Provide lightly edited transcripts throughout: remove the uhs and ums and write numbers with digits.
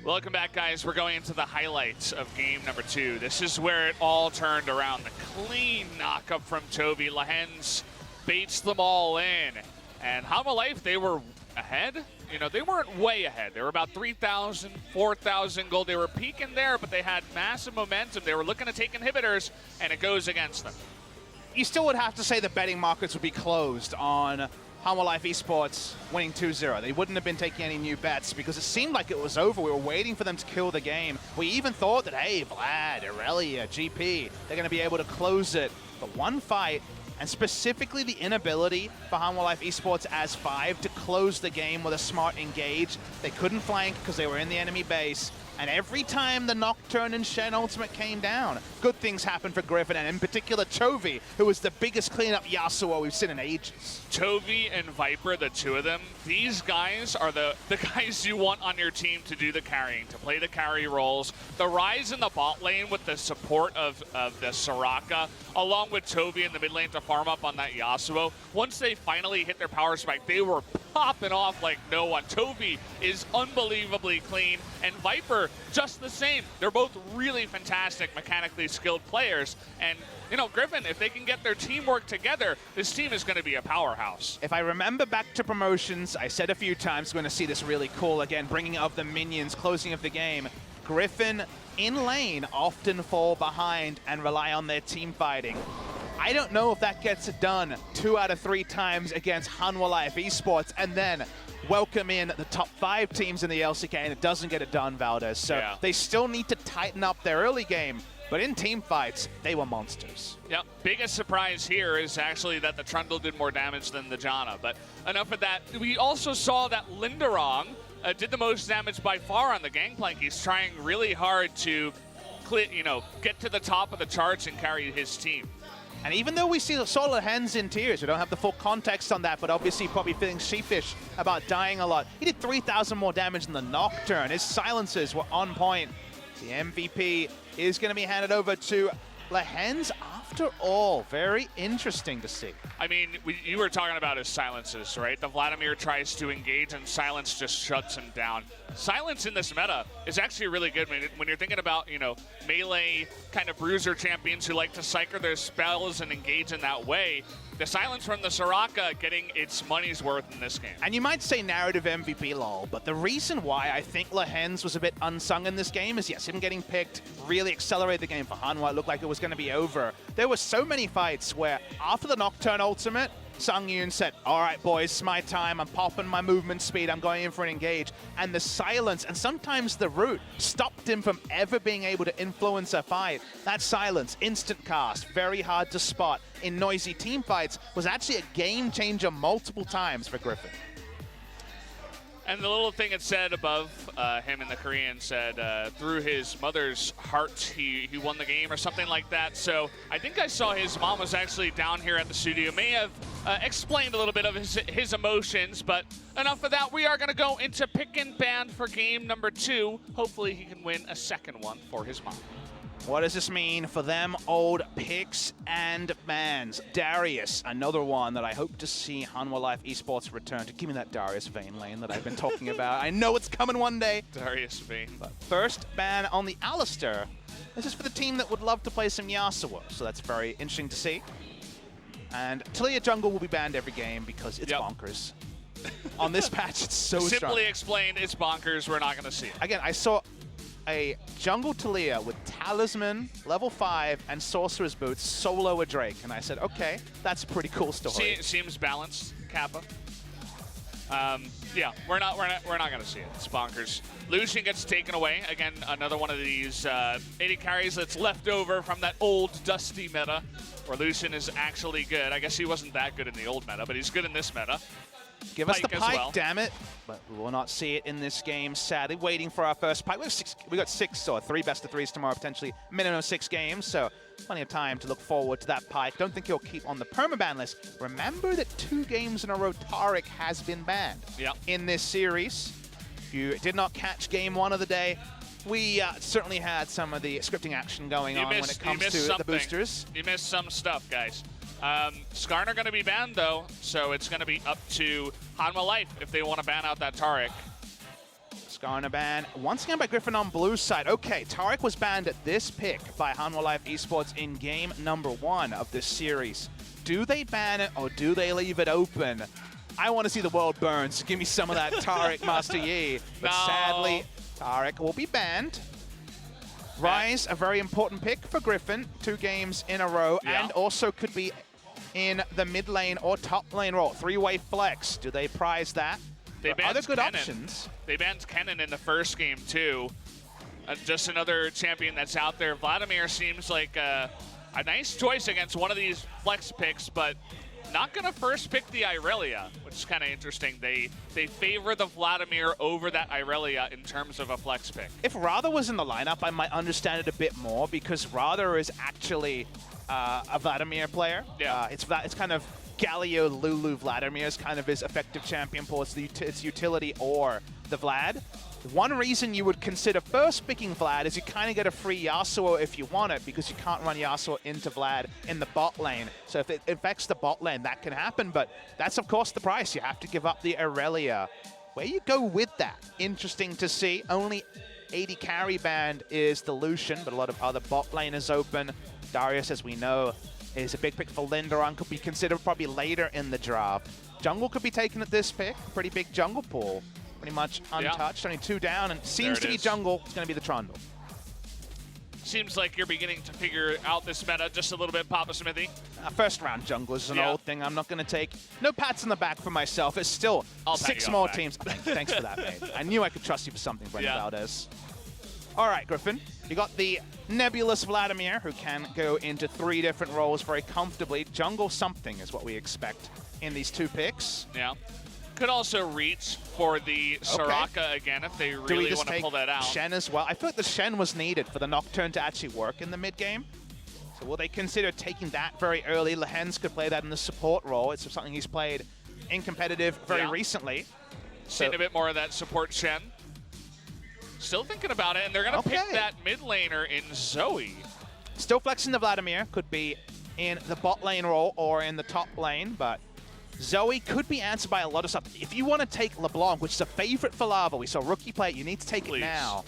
Welcome back, guys. We're going into the highlights of game number 2. This is where it all turned around. The clean knockup from Toby. Lahens baits them all in. And Hanwha Life, they were ahead. You know, they weren't way ahead. They were about 3,000, 4,000 gold. They were peaking there, but they had massive momentum. They were looking to take inhibitors, and it goes against them. You still would have to say the betting markets would be closed on Hanwha Life Esports winning 2-0. They wouldn't have been taking any new bets because it seemed like it was over. We were waiting for them to kill the game. We even thought that, hey, Vlad, Irelia, GP, they're going to be able to close it. But one fight, and specifically the inability for Hanwha Life Esports as 5 to close the game with a smart engage. They couldn't flank because they were in the enemy base. And every time the Nocturne and Shen ultimate came down, good things happened for Griffin, and in particular Chovy, who was the biggest cleanup Yasuo we've seen in ages. Chovy and Viper, the two of them, these guys are the guys you want on your team to do the carrying, to play the carry roles. The rise in the bot lane with the support of the Soraka, along with Chovy in the mid lane to farm up on that Yasuo. Once they finally hit their power spike, they were popping off like no one. Chovy is unbelievably clean, and Viper just the same. They're both really fantastic, mechanically skilled players. And, you know, Griffin, if they can get their teamwork together, this team is going to be a powerhouse. If I remember back to promotions, I said a few times, we're going to see this really cool again, bringing of the minions, closing of the game. Griffin in lane often fall behind and rely on their team fighting. I don't know if that gets it done 2 out of 3 times against Hanwha Life Esports, and then welcome in the top 5 teams in the LCK, and it doesn't get it done, Valdez. So yeah, they still need to tighten up their early game, but in team fights, they were monsters. Yep, biggest surprise here is actually that the Trundle did more damage than the Janna, but enough of that. We also saw that Linderong did the most damage by far on the Gangplank. He's trying really hard to get to the top of the charts and carry his team. And even though we see Solid Hands in tears, we don't have the full context on that, but obviously probably feeling sheepish about dying a lot. He did 3,000 more damage than the Nocturne. His silences were on point. The MVP is going to be handed over to Lahens after all. Very interesting to see. I mean, you were talking about his silences, right? The Vladimir tries to engage and silence just shuts him down. Silence in this meta is actually really good when you're thinking about, you know, melee kind of bruiser champions who like to cycle their spells and engage in that way. The silence from the Soraka getting its money's worth in this game. And you might say narrative MVP lol, but the reason why I think Lahens was a bit unsung in this game is, yes, him getting picked really accelerated the game for Hanwha. It looked like it was going to be over. There were so many fights where after the Nocturne ultimate, Sungyun said, all right, boys, it's my time. I'm popping my movement speed. I'm going in for an engage. And the silence and sometimes the root stopped him from ever being able to influence a fight. That silence, instant cast, very hard to spot in noisy team fights, was actually a game changer multiple times for Griffin. And the little thing it said above him in the Korean said, through his mother's heart, he won the game or something like that. So I think I saw his mom was actually down here at the studio. May have explained a little bit of his emotions, but enough of that. We are going to go into pick and ban for game number 2. Hopefully he can win a second one for his mom. What does this mean for them old picks and bans? Darius, another one that I hope to see Hanwha Life Esports return to. Give me that Darius Vayne lane that I've been talking about. I know it's coming one day. Darius Vayne. But first ban on the Alistair. This is for the team that would love to play some Yasuo, so that's very interesting to see. And Talia Jungle will be banned every game because it's bonkers. On this patch, it's so strong. Simply explained, it's bonkers. We're not going to see it. Again, I saw a jungle Talia with Talisman, level 5, and Sorcerer's Boots solo a Drake. And I said, okay, that's a pretty cool story. Seems balanced, Kappa. Yeah, we're not going to see it. It's bonkers. Lucian gets taken away. Again, another one of these 80 carries that's left over from that old dusty meta, where Lucian is actually good. I guess he wasn't that good in the old meta, but he's good in this meta. Give us the pike, damn it. But we will not see it in this game, sadly. Waiting for our first pike. We got 6 or 3 best of 3s tomorrow, potentially minimum of 6 games, so plenty of time to look forward to that pike. Don't think he'll keep on the permaban list. Remember that 2 games in a row, Taric has been banned in this series. If you did not catch game 1 of the day, we certainly had some of the scripting action going on when it comes to the boosters. You missed some stuff, guys. Skarner going to be banned, though, so it's going to be up to Hanwha Life if they want to ban out that Taric. Skarner ban once again by Griffin on blue side. Okay, Taric was banned at this pick by Hanwha Life Esports in game number 1 of this series. Do they ban it or do they leave it open? I want to see the world burn, so give me some of that Taric Master Yi. But sadly, Taric will be banned. Rise, a very important pick for Griffin, 2 games in a row, and also could be in the mid lane or top lane role. 3-way flex. Do they prize that? They banned other good Kennen. options. They banned Kennen in the first game too. Just another champion that's out there. Vladimir seems like a nice choice against one of these flex picks, but not going to first pick the Irelia, which is kind of interesting. They favor the Vladimir over that Irelia in terms of a flex pick. If Radha was in the lineup, I might understand it a bit more because Radha is actually a Vladimir player. Yeah. It's kind of Galio Lulu Vladimir is kind of his effective champion pool. It's utility or the Vlad. One reason you would consider first picking Vlad is you kind of get a free Yasuo if you want it because you can't run Yasuo into Vlad in the bot lane. So if it affects the bot lane, that can happen, but that's of course the price. You have to give up the Irelia. Where you go with that? Interesting to see. Only AD carry band is the Lucian, but a lot of other bot lane is open. Darius, as we know, is a big pick for Linderon, could be considered probably later in the draft. Jungle could be taken at this pick. Pretty big jungle pool. Pretty much untouched, only 2 down, and seems to be jungle. It's going to be the Trundle. Seems like you're beginning to figure out this meta just a little bit, Papa Smithy. First round jungle is an old thing. I'm not going to take no pats on the back for myself. It's still 6 more teams. Thanks for that, mate. I knew I could trust you for something, Brendan Valdez. All right, Griffin. You got the nebulous Vladimir, who can go into 3 different roles very comfortably. Jungle something is what we expect in these 2 picks. Yeah. Could also reach for the Soraka again if they really want to pull that out. Shen as well. I feel like the Shen was needed for the Nocturne to actually work in the mid game. So will they consider taking that very early? Lehens could play that in the support role. It's something he's played in competitive very recently. Seen a bit more of that support Shen. Still thinking about it, and they're going to pick that mid laner in Zoe. Still flexing the Vladimir. Could be in the bot lane role or in the top lane, but Zoe could be answered by a lot of stuff. If you want to take LeBlanc, which is a favorite for Lava, we saw rookie play it, you need to take it now.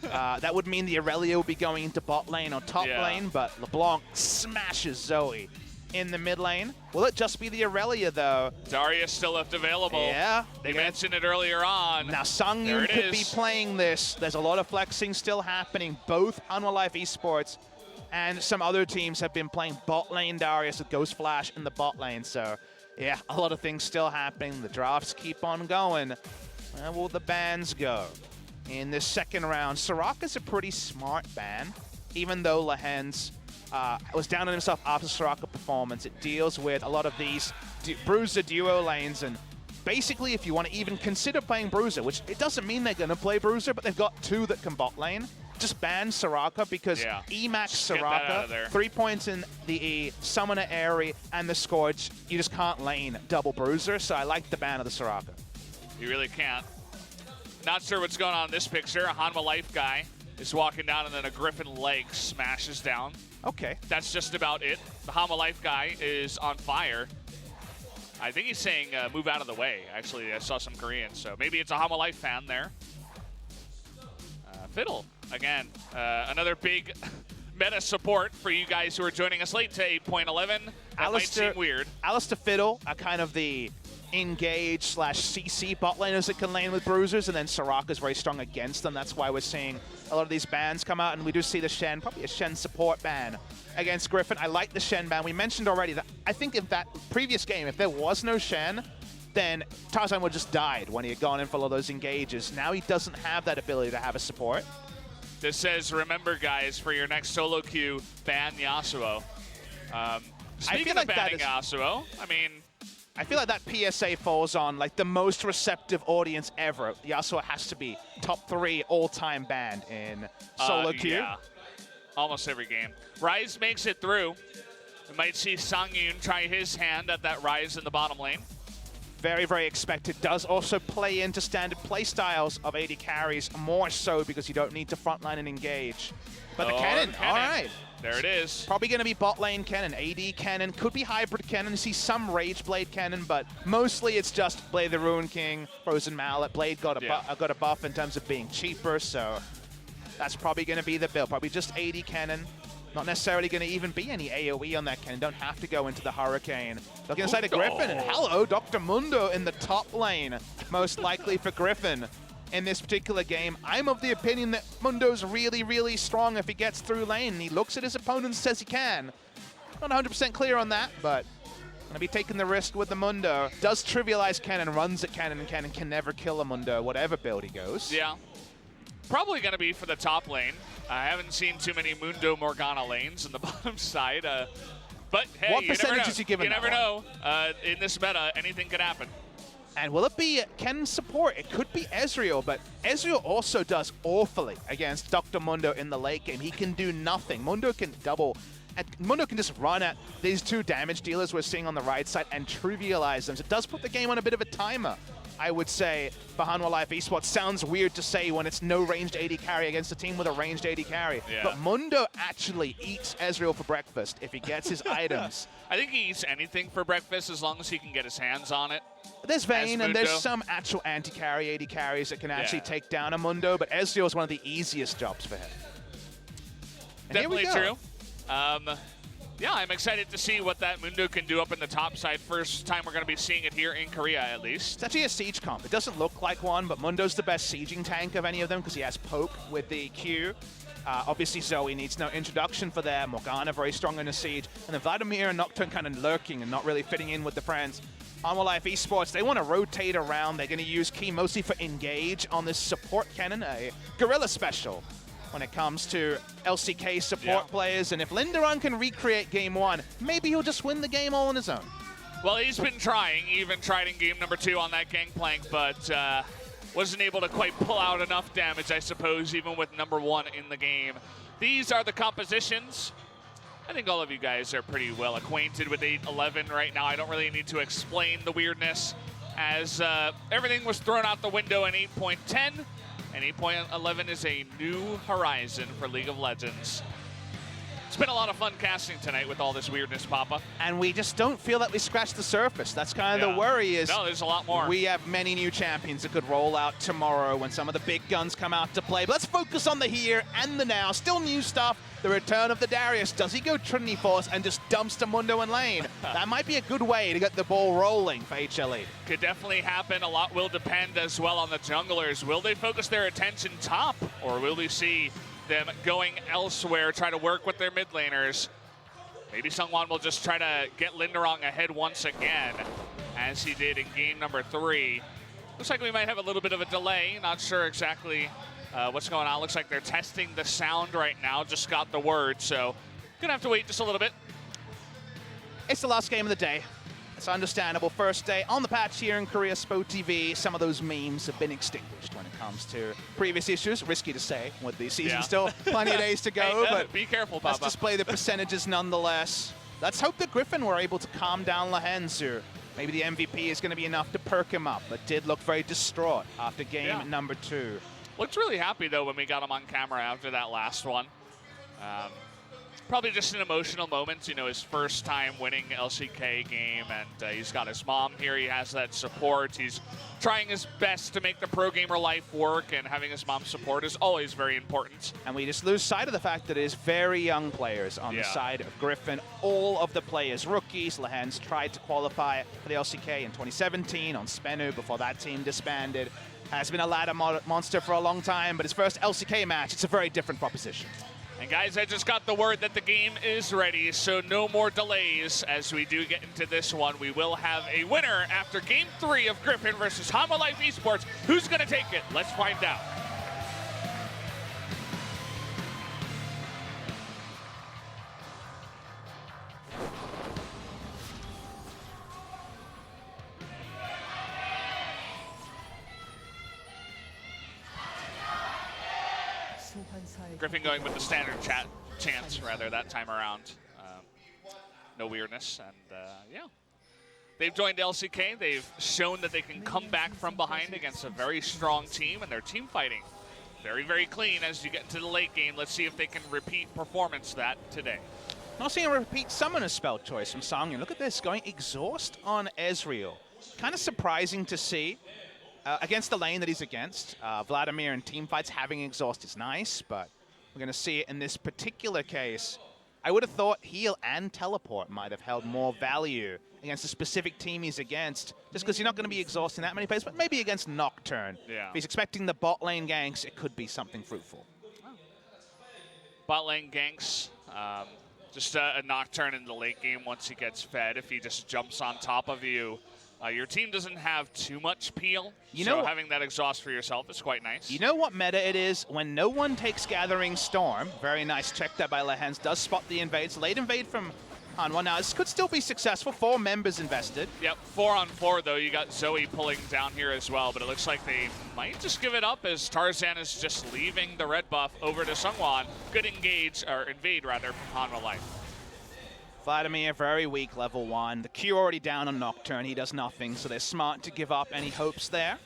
That would mean the Irelia will be going into bot lane or top lane, but LeBlanc smashes Zoe in the mid lane. Will it just be the Irelia, though? Darius still left available. Yeah. They mentioned it earlier on. Now, Sungyun could be playing this. There's a lot of flexing still happening. Both Hanwha Life Esports and some other teams have been playing bot lane Darius with Ghost Flash in the bot lane, so yeah, a lot of things still happening. The drafts keep on going. Where will the bans go? In this second round, Soraka's a pretty smart ban, even though Lehens was down on himself after Soraka performance. It deals with a lot of these Bruiser duo lanes, and basically if you want to even consider playing Bruiser, which it doesn't mean they're going to play Bruiser, but they've got 2 that can bot lane, just ban Soraka because Emax Soraka, 3 points in the E, Summoner Aerie, and the Scourge. You just can't lane double Bruiser, so I like the ban of the Soraka. You really can't. Not sure what's going on in this picture. A Hanwha Life guy is walking down, and then a Griffin leg smashes down. Okay. That's just about it. The Hanwha Life guy is on fire. I think he's saying move out of the way. Actually, I saw some Korean, so maybe it's a Hanwha Life fan there. Fiddle, again, another big meta support for you guys who are joining us late to 8.11. That might seem weird. Alistair Fiddle are kind of the engage/CC bot laners that can lane with Bruisers, and then Soraka's very strong against them. That's why we're seeing a lot of these bans come out, and we do see the Shen, probably a Shen support ban against Griffin. I like the Shen ban. We mentioned already that I think in that previous game, if there was no Shen, then Tarzan would have just died when he had gone in for all those engages. Now he doesn't have that ability to have a support. This says, remember guys, for your next solo queue, ban Yasuo. Speaking of banning Yasuo, I mean, I feel like that PSA falls on like the most receptive audience ever. Yasuo has to be top 3 all-time banned in solo queue. Yeah, almost every game. Rise makes it through. We might see Sungyun try his hand at that Rise in the bottom lane. Very, very expected. Does also play into standard play styles of AD carries, more so because you don't need to frontline and engage. But the cannon, all right. There it is. Probably going to be bot lane Kennen, AD Kennen, could be hybrid Kennen. You see some Rage Blade Kennen, but mostly it's just Blade the Ruin King, Frozen Mallet. Blade got a buff in terms of being cheaper, so that's probably going to be the build. Probably just AD Kennen. Not necessarily going to even be any AoE on that Kennen. Don't have to go into the Hurricane. Looking inside of Griffin, and hello, Dr. Mundo in the top lane. Most likely for Griffin in this particular game. I'm of the opinion that Mundo's really, really strong if he gets through lane. He looks at his opponent and says he can. Not 100% clear on that, but going to be taking the risk with the Mundo. Does trivialize Kennen, runs at Kennen, and Kennen can never kill a Mundo, whatever build he goes. Yeah. Probably going to be for the top lane. I haven't seen too many Mundo Morgana lanes in the bottom side. But hey, what percentages you giving? You never know. In this meta, anything could happen. And will it be Ken's support? It could be Ezreal, but Ezreal also does awfully against Dr. Mundo in the late game. He can do nothing. Mundo can double, and Mundo can just run at these two damage dealers we're seeing on the right side and trivialize them. So it does put the game on a bit of a timer, I would say, for Hanwha Life Esports. Sounds weird to say when it's no ranged AD carry against a team with a ranged AD carry. Yeah. But Mundo actually eats Ezreal for breakfast if he gets his items. I think he eats anything for breakfast as long as he can get his hands on it. There's Vayne, and there's some actual anti-carry AD carries that can actually take down a Mundo, but Ezreal is one of the easiest jobs for him. And definitely true. Yeah, I'm excited to see what that Mundo can do up in the top side. First time we're going to be seeing it here in Korea, at least. It's actually a siege comp. It doesn't look like one, but Mundo's the best sieging tank of any of them because he has poke with the Q. Obviously, Zoe needs no introduction for that. Morgana very strong in the siege. And then Vladimir and Nocturne kind of lurking and not really fitting in with the friends. Hanwha Life Esports, they want to rotate around. They're going to use Key mostly for engage on this support Kennen, a Gorilla special when it comes to LCK support players. And if Linderon can recreate game one, maybe he'll just win the game all on his own. Well, he's been trying. He even tried in game number 2 on that Gangplank, but wasn't able to quite pull out enough damage, I suppose, even with number 1 in the game. These are the compositions. I think all of you guys are pretty well acquainted with 8-11 right now. I don't really need to explain the weirdness, as everything was thrown out the window in 8.10, and 8.11 is a new horizon for League of Legends. It's been a lot of fun casting tonight with all this weirdness, Papa. And we just don't feel that we scratched the surface. That's kind of the worry is... No, there's a lot more. We have many new champions that could roll out tomorrow when some of the big guns come out to play. But let's focus on the here and the now. Still new stuff. The return of the Darius. Does he go Trinity Force and just dumps to Mundo and lane? That might be a good way to get the ball rolling for HLE. Could definitely happen. A lot will depend as well on the junglers. Will they focus their attention top, or will we see them going elsewhere, try to work with their mid laners? Maybe Sungwon will just try to get Linderong ahead once again, as he did in game number 3. Looks like we might have a little bit of a delay. Not sure exactly what's going on. Looks like they're testing the sound right now. Just got the word, so gonna have to wait just a little bit. It's the last game of the day. It's understandable. First day on the patch here in Korea, Spo TV. Some of those memes have been extinguished when it comes to previous issues. Risky to say with the season still plenty of days to go, but be careful, Papa. Let's display the percentages nonetheless. Let's hope that Griffin were able to calm down Lahenzu. Maybe the MVP is going to be enough to perk him up, but did look very distraught after game number 2. Looked really happy, though, when we got him on camera after that last one. Probably just an emotional moment, you know, his first time winning LCK game, and he's got his mom here. He has that support. He's trying his best to make the pro gamer life work, and having his mom's support is always very important. And we just lose sight of the fact that it is very young players on the side of Griffin. All of the players, rookies. Lahens tried to qualify for the LCK in 2017 on Spenu before that team disbanded. Has been a ladder monster for a long time, but his first LCK match, it's a very different proposition. And guys, I just got the word that the game is ready, so no more delays as we do get into this one. We will have a winner after game 3 of Griffin versus Hanwha Life Esports. Who's gonna take it? Let's find out. Griffin going with the standard chance that time around. No weirdness, and yeah. They've joined LCK. They've shown that they can come back from behind against a very strong team, and they're team fighting very, very clean as you get into the late game. Let's see if they can repeat performance that today. Not seeing a repeat summoner spell choice from Sangyu. Look at this, going Exhaust on Ezreal. Kind of surprising to see against the lane that he's against. Vladimir in team fights having Exhaust is nice, but we're going to see it in this particular case. I would have thought heal and teleport might have held more value against a specific team he's against, just because you're not going to be exhausting that many players, but maybe against Nocturne. Yeah. If he's expecting the bot lane ganks, it could be something fruitful. Bot lane ganks, just a Nocturne in the late game once he gets fed. If he just jumps on top of you, your team doesn't have too much peel, so having that exhaust for yourself is quite nice. You know what meta it is? When no one takes Gathering Storm, very nice check there by Lehens, does spot the invades. Late invade from Hanwha. Now, this could still be successful. 4 members invested. Yep, 4-on-4, though. You got Zoe pulling down here as well, but it looks like they might just give it up as Tarzan is just leaving the red buff over to Seungwon. Good engage, or invade, rather, from Hanwha Life. Vladimir, very weak, level 1. The Q already down on Nocturne. He does nothing, so they're smart to give up any hopes there.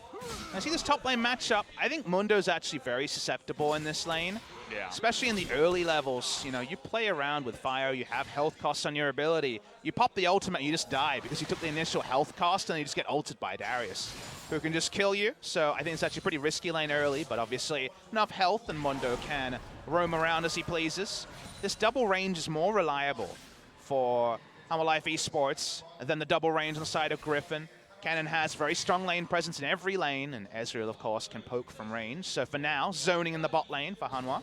I see this top lane matchup. I think Mundo's actually very susceptible in this lane. Yeah. Especially in the early levels. You know, you play around with fire, you have health costs on your ability. You pop the ultimate, you just die because you took the initial health cost and you just get ulted by Darius, who can just kill you. So I think it's actually a pretty risky lane early, but obviously enough health and Mundo can roam around as he pleases. This double range is more reliable for Hanwha Life Esports than the double range on the side of Griffin. Cannon has very strong lane presence in every lane, and Ezreal, of course, can poke from range. So for now, zoning in the bot lane for Hanwha.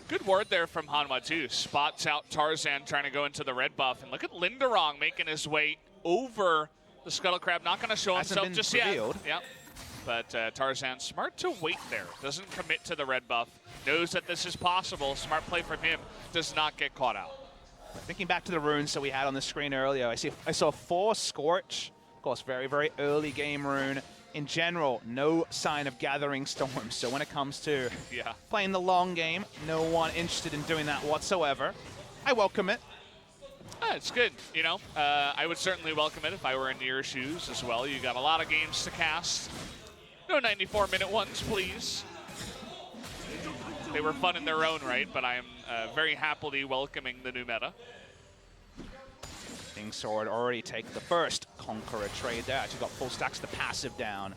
Good word there from Hanwha, too. Spots out Tarzan trying to go into the red buff. And look at Linderong making his way over the Scuttle Crab. Not going to show himself just revealed. Yet. Yep. But Tarzan, smart to wait there. Doesn't commit to the red buff. Knows that this is possible. Smart play from him. Does not get caught out. Thinking back to the runes that we had on the screen earlier, I saw 4 Scorch. Of course, very, very early game rune. In general, no sign of Gathering Storm. So when it comes to playing the long game, no one interested in doing that whatsoever. I welcome it. It's good, you know. I would certainly welcome it if I were in your shoes as well. You got a lot of games to cast. No 94-minute ones, please. They were fun in their own right, but I am very happily welcoming the new meta. King Sword already take the first Conqueror trade there. Actually got full stacks of the passive down.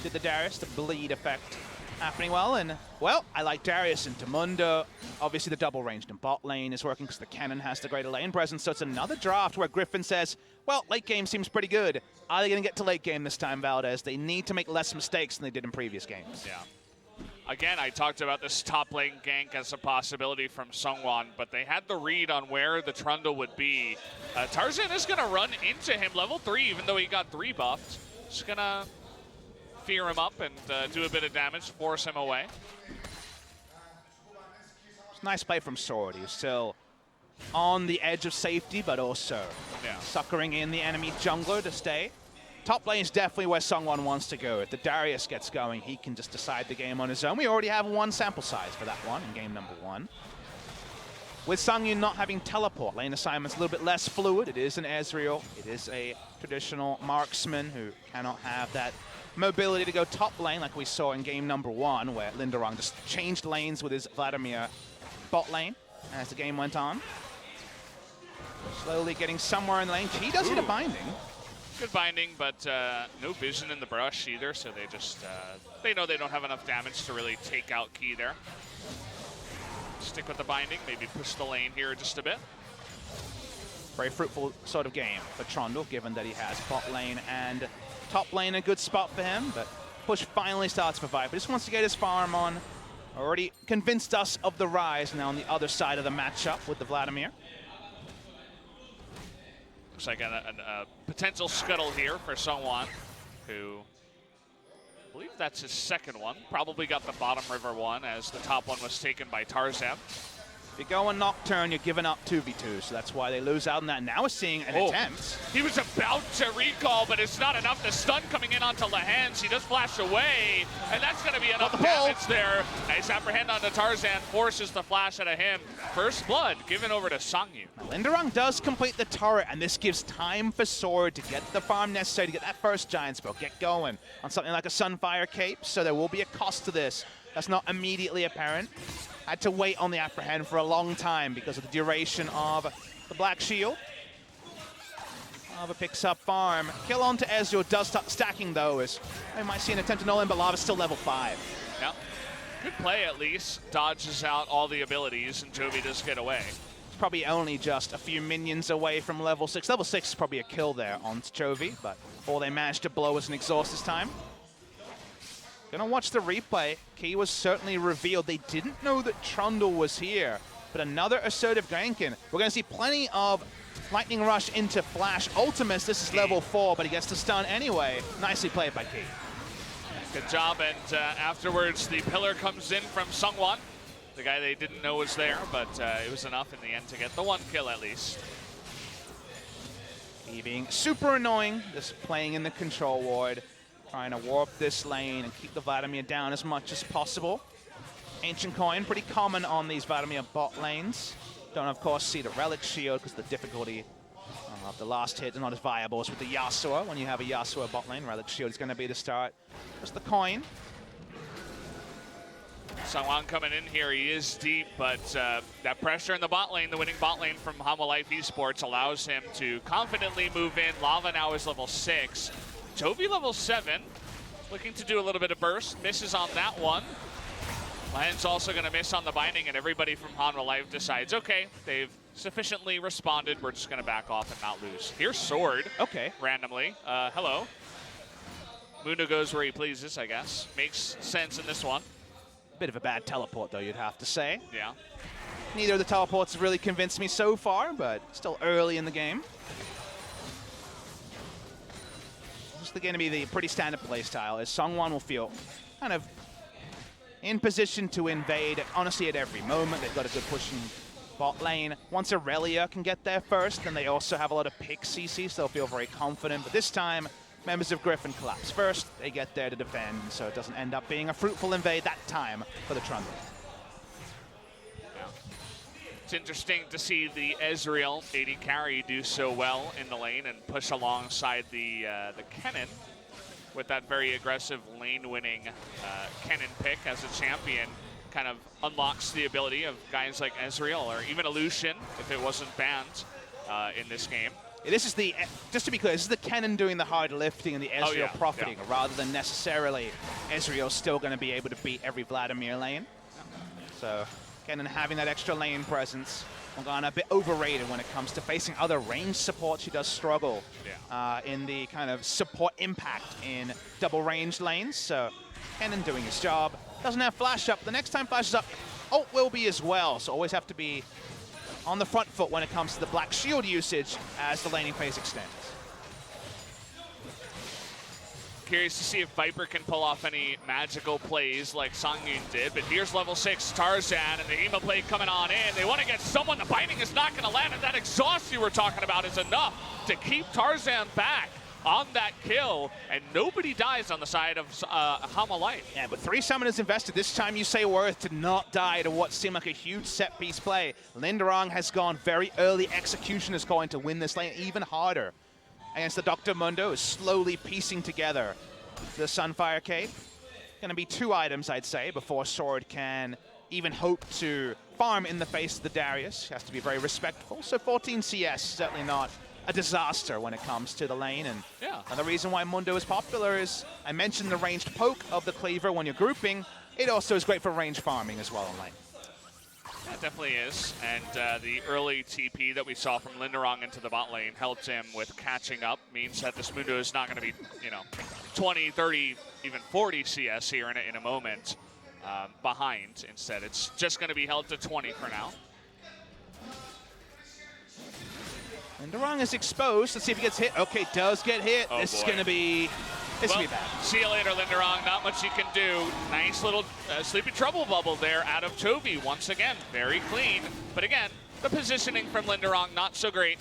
Did the Darius, the bleed effect happening well. And, well, I like Darius into Mundo. Obviously, the double ranged in bot lane is working because the cannon has the greater lane presence. So it's another draft where Griffin says, well, late game seems pretty good. Are they going to get to late game this time, Valdez? They need to make less mistakes than they did in previous games. Yeah. Again, I talked about this top lane gank as a possibility from Seungwon, but they had the read on where the Trundle would be. Tarzan is going to run into him, level 3, even though he got 3 buffed. Just going to fear him up and do a bit of damage, force him away. It's a nice play from Sword. He's still on the edge of safety, but also suckering in the enemy jungler to stay. Top lane is definitely where Seungwon wants to go. If the Darius gets going, he can just decide the game on his own. We already have 1 sample size for that one in game number 1. With Sangyu not having teleport, lane assignment's a little bit less fluid. It is an Ezreal. It is a traditional marksman who cannot have that mobility to go top lane like we saw in game number 1, where Linderong just changed lanes with his Vladimir bot lane as the game went on. Slowly getting somewhere in the lane. He does hit a binding. Good binding, but no vision in the brush either, so they just, they know they don't have enough damage to really take out Key there. Stick with the binding, maybe push the lane here just a bit. Very fruitful sort of game for Trundle, given that he has bot lane and top lane a good spot for him, but push finally starts for Viper. Just wants to get his farm on. Already convinced us of the rise now on the other side of the matchup with the Vladimir. Looks like a potential scuttle here for Seungwon, who I believe that's his second one. Probably got the bottom river one as the top one was taken by Tarzan. If you go on Nocturne, you're giving up 2v2, so that's why they lose out on that. Now we're seeing an attempt. He was about to recall, but it's not enough. The stun coming in onto Lehens. He does flash away, and that's going to be enough damage there. Nice apprehend onto Tarzan, forces the flash out of him. First blood given over to Sangyu. Linderong does complete the turret, and this gives time for Sword to get the farm necessary to get that first giant spell, get going on something like a Sunfire Cape, so there will be a cost to this. That's not immediately apparent. Had to wait on the apprehend for a long time because of the duration of the Black Shield. Lava picks up farm. Kill onto Ezreal does start stacking though, as we might see an attempt to null him, but Lava's still level 5. Yeah. Good play at least. Dodges out all the abilities, and Jovi does get away. It's probably only just a few minions away from level 6. Level 6 is probably a kill there on Jovi, but all they managed to blow was an exhaust this time. Gonna watch the replay. Key was certainly revealed. They didn't know that Trundle was here, but another assertive Gankin. We're gonna see plenty of Lightning Rush into Flash. Ultimus, this is level 4, but he gets the stun anyway. Nicely played by Key. Good job, and afterwards the pillar comes in from Sungwon, the guy they didn't know was there, but it was enough in the end to get the 1 kill at least. He being super annoying, just playing in the control ward, trying to warp this lane and keep the Vladimir down as much as possible. Ancient Coin, pretty common on these Vladimir bot lanes. Don't, of course, see the Relic Shield because the difficulty of the last hit is not as viable as with the Yasuo. When you have a Yasuo bot lane, Relic Shield is going to be the start. Just the coin. Sungwon coming in here, he is deep, but that pressure in the bot lane, the winning bot lane from Hanwha Life Esports, allows him to confidently move in. Lava now is level 6. Jovi level 7, looking to do a little bit of burst, misses on that one. Lion's also going to miss on the binding, and everybody from Hanwha Life decides, okay, they've sufficiently responded, we're just going to back off and not lose. Here's Sword, okay, randomly. Hello. Mundo goes where he pleases, I guess. Makes sense in this one. Bit of a bad teleport, though, you'd have to say. Yeah. Neither of the teleports have really convinced me so far, but still early in the game. This is going to be the pretty standard playstyle, as Sungwon will feel kind of in position to invade, honestly, at every moment. They've got a good pushing bot lane. Once Aurelia can get there first, then they also have a lot of pick CC, so they'll feel very confident. But this time, members of Griffin collapse first. They get there to defend, so it doesn't end up being a fruitful invade that time for the Trundle. Yeah. It's interesting to see the Ezreal AD carry do so well in the lane and push alongside the Kennen with that very aggressive lane-winning Kennen pick as a champion. Kind of unlocks the ability of guys like Ezreal or even Illusion if it wasn't banned in this game. This is the, just to be clear, this is the Kennen doing the hard lifting and the Ezreal profiting, rather than necessarily Ezreal still going to be able to beat every Vladimir lane. So Kennen having that extra lane presence. Morgana a bit overrated when it comes to facing other range support. She does struggle in the kind of support impact in double range lanes. So Kennen doing his job. Doesn't have flash up. The next time flash is up, ult will be as well. So always have to be on the front foot when it comes to the Black Shield usage as the laning phase extends. Curious to see if Viper can pull off any magical plays like Songyun did, but here's level 6 Tarzan and the Ema play coming on in. They want to get someone. The binding is not going to land, and that exhaust you were talking about is enough to keep Tarzan back on that kill, and nobody dies on the side of Hanwha Life. Yeah, but 3 summoners invested. This time you say Worth to not die to what seemed like a huge set-piece play. Linderong has gone very early. Execution is going to win this lane even harder against the Dr. Mundo, is slowly piecing together the Sunfire Cape. Going to be 2 items, I'd say, before Sword can even hope to farm in the face of the Darius. Has to be very respectful. So 14 CS, certainly not a disaster when it comes to the lane. And the reason why Mundo is popular is, I mentioned the ranged poke of the Cleaver when you're grouping. It also is great for range farming as well in lane. Yeah, it definitely is, and the early TP that we saw from Linderong into the bot lane helped him with catching up, means that this Mundo is not going to be, 20, 30, even 40 CS here in a moment behind. Instead, it's just going to be held to 20 for now. Linderong is exposed. Let's see if he gets hit. Okay, does get hit. This is going to be... This will be bad. See you later, Linderong. Not much you can do. Nice little Sleepy Trouble bubble there out of Jovi once again. Very clean. But again, the positioning from Linderong, not so great.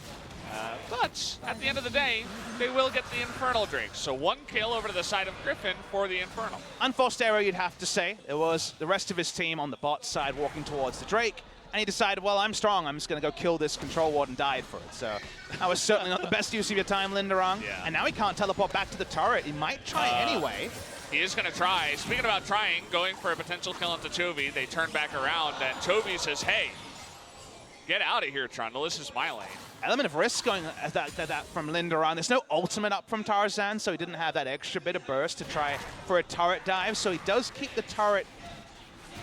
But at the end of the day, they will get the Infernal Drake. So 1 kill over to the side of Griffin for the Infernal. Unforced error, you'd have to say. It was the rest of his team on the bot side walking towards the Drake. And he decided, well, I'm strong. I'm just going to go kill this control ward and died for it. So that was certainly not the best use of your time, Linderong. Yeah. And now he can't teleport back to the turret. He might try anyway. He is going to try. Speaking about trying, going for a potential kill onto Chovy, they turn back around, and Chovy says, hey, get out of here, Trundle. This is my lane. Element of risk going at that from Linderon. There's no ultimate up from Tarzan, so he didn't have that extra bit of burst to try for a turret dive. So he does keep the turret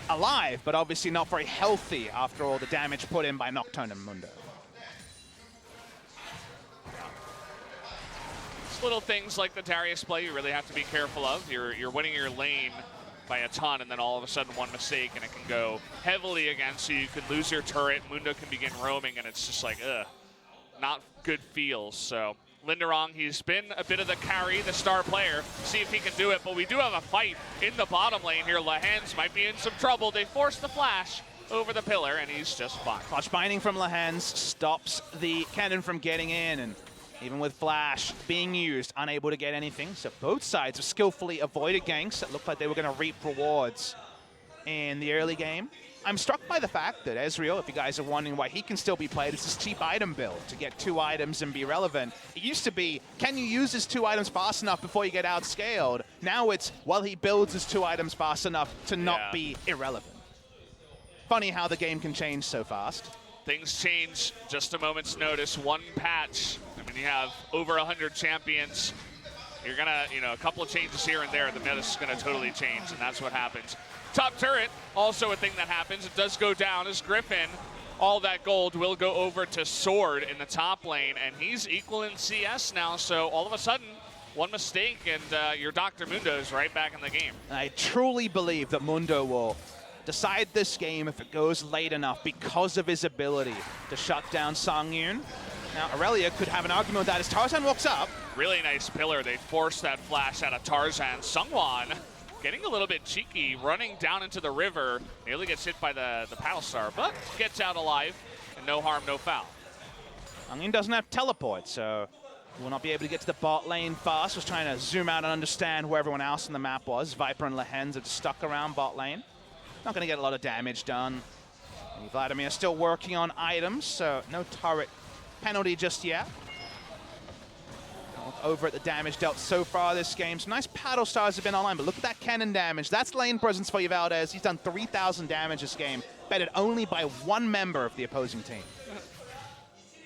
alive, but obviously not very healthy after all the damage put in by Nocturne and Mundo. It's little things like the Darius play you really have to be careful of. You're winning your lane by a ton, and then all of a sudden one mistake and it can go heavily against you. You could lose your turret, Mundo can begin roaming, and it's just like, ugh, not good feels. So Linderong, he's been a bit of the carry, the star player. See if he can do it, but we do have a fight in the bottom lane here. Lehans might be in some trouble. They force the flash over the pillar, and he's just fine. Clutch binding from Lehans stops the cannon from getting in, and even with flash being used, unable to get anything. So both sides have skillfully avoided ganks that looked like they were going to reap rewards in the early game. I'm struck by the fact that Ezreal, if you guys are wondering why he can still be played, it's this cheap item build to get 2 items and be relevant. It used to be, can you use his 2 items fast enough before you get outscaled? Now it's, well, he builds his 2 items fast enough to not be irrelevant. Funny how the game can change so fast. Things change just a moment's notice. One patch. I mean, you have over 100 champions. You're gonna, a couple of changes here and there, the meta is gonna totally change, and that's what happens. Top turret, also a thing that happens. It does go down as Griffin. All that gold will go over to Sword in the top lane, and he's equal in CS now, so all of a sudden, one mistake, and your Dr. Mundo's right back in the game. I truly believe that Mundo will decide this game if it goes late enough because of his ability to shut down Songyun. Now, Aurelia could have an argument with that as Tarzan walks up. Really nice pillar. They forced that flash out of Tarzan. Sungwon getting a little bit cheeky, running down into the river. Nearly gets hit by the Paddle Star, but gets out alive, and no harm, no foul. Songyun doesn't have teleport, so he will not be able to get to the bot lane fast. Was trying to zoom out and understand where everyone else on the map was. Viper and Lehens are stuck around bot lane. Not going to get a lot of damage done. And Vladimir still working on items, so no turret penalty just yet. Look over at the damage dealt so far this game. Some nice paddle stars have been online, but look at that cannon damage. That's lane presence for you, Valdez. He's done 3,000 damage this game, betted only by 1 member of the opposing team.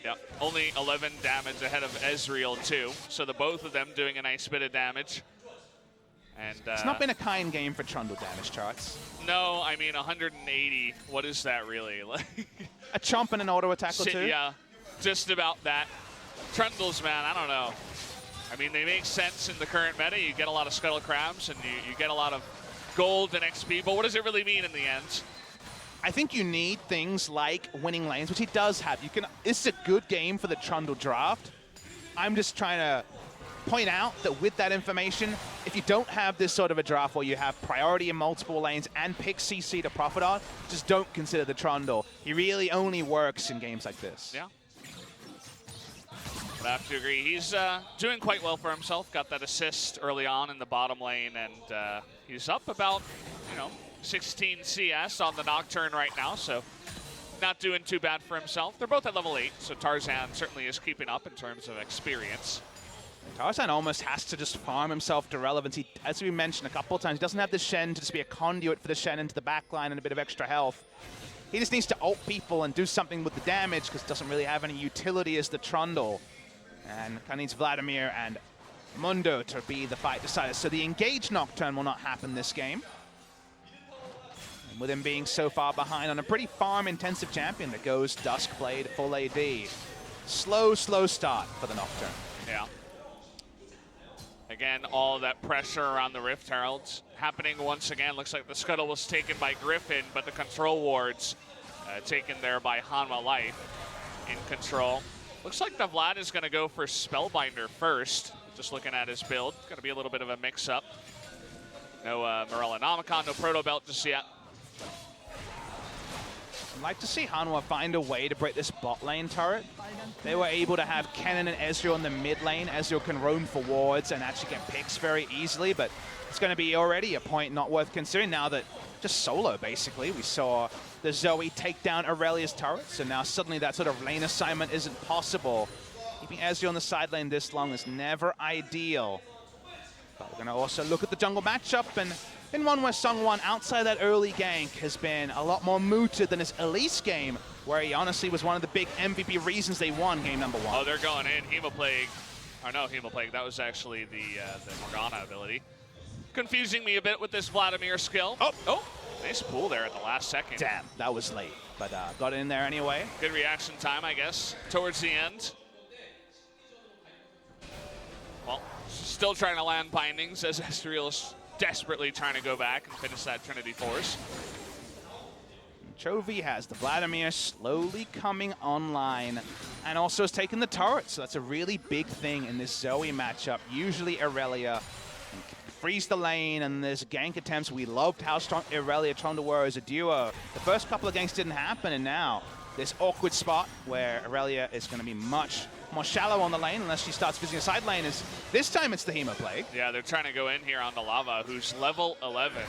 Yep, only 11 damage ahead of Ezreal too. So the both of them doing a nice bit of damage. And it's not been a kind game for Trundle damage charts. No, I mean 180. What is that really? A chomp and an auto attack or 2? Yeah, just about that. Trundles, man, I don't know. I mean, they make sense in the current meta. You get a lot of scuttle crabs and you get a lot of gold and XP, but what does it really mean in the end? I think you need things like winning lanes, which he does have. This is a good game for the Trundle draft. I'm just trying to point out that with that information, if you don't have this sort of a draft where you have priority in multiple lanes and pick CC to profit on, just don't consider the Trundle. He really only works in games like this. Yeah. I have to agree. He's doing quite well for himself. Got that assist early on in the bottom lane, and he's up about, 16 CS on the Nocturne right now, so not doing too bad for himself. They're both at level 8, so Tarzan certainly is keeping up in terms of experience. Tarzan almost has to just farm himself to relevance. As we mentioned a couple of times, he doesn't have the Shen to just be a conduit for the Shen into the backline and a bit of extra health. He just needs to ult people and do something with the damage because it doesn't really have any utility as the Trundle. And kind of needs Vladimir and Mundo to be the fight decider. So the engaged Nocturne will not happen this game. And with him being so far behind on a pretty farm-intensive champion that goes Duskblade full AD. Slow start for the Nocturne. Yeah. Again, all that pressure around the Rift Heralds happening once again. Looks like the scuttle was taken by Griffin, but the control wards taken there by Hanwha Life in control. Looks like the Vlad is going to go for Spellbinder first. Just looking at his build. Going to be a little bit of a mix-up. No Morella Nomicon, no Proto Belt just yet. I'd like to see Hanwha find a way to break this bot lane turret. They were able to have Kennen and Ezreal in the mid lane. Ezreal can roam for wards and actually get picks very easily, but it's going to be already a point not worth considering now that just solo, basically. We saw the Zoe take down Aurelia's turret, so now suddenly that sort of lane assignment isn't possible. Keeping Ezreal on the side lane this long is never ideal. But we're going to also look at the jungle matchup, and in one where Sungwon, outside that early gank, has been a lot more mooted than his Elise game, where he honestly was one of the big MVP reasons they won game number 1. Oh, they're going in. Hemoplague. Or no, Hemoplague. That was actually the Morgana ability. Confusing me a bit with this Vladimir skill. Oh, nice pull there at the last second. Damn, that was late, but got it in there anyway. Good reaction time, I guess, towards the end. Well, still trying to land bindings as Ezreal's desperately trying to go back and finish that Trinity Force. Chovy has the Vladimir slowly coming online and also has taken the turret, so that's a really big thing in this Zoe matchup. Usually Irelia freeze the lane and there's gank attempts. We loved how strong Irelia Tronda were as a duo. The first couple of ganks didn't happen, and now this awkward spot where Irelia is going to be much more shallow on the lane unless she starts visiting a side lane. This time it's the Hemoplague. Yeah, they're trying to go in here on the Lava, who's level 11.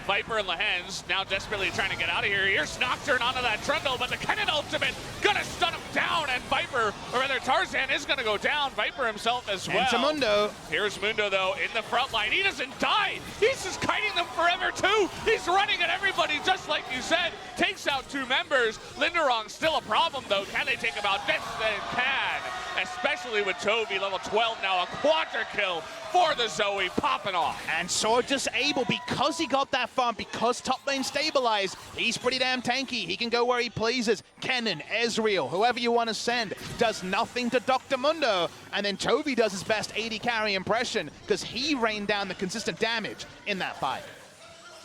Viper and Lehens now desperately trying to get out of here. Here's Nocturne onto that Trundle, but the Kennen ultimate gonna stun him down, and Viper, or rather Tarzan, is gonna go down. Viper himself as well. Into Mundo. Here's Mundo, though, in the front line. He doesn't die. He's just kiting them forever, too. He's running at everybody, just like you said. Takes out 2 members. Linderong's still a problem, though. Can they take him out? Yes, they can. Especially with Chovy, level 12 now. A quadra kill for the Zoe, popping off. And Sword just able, because he got that farm, because top lane stabilized, he's pretty damn tanky. He can go where he pleases. Kennen, Ezreal, whoever you want to send, does nothing to Dr. Mundo. And then Chovy does his best AD carry impression, because he rained down the consistent damage in that fight.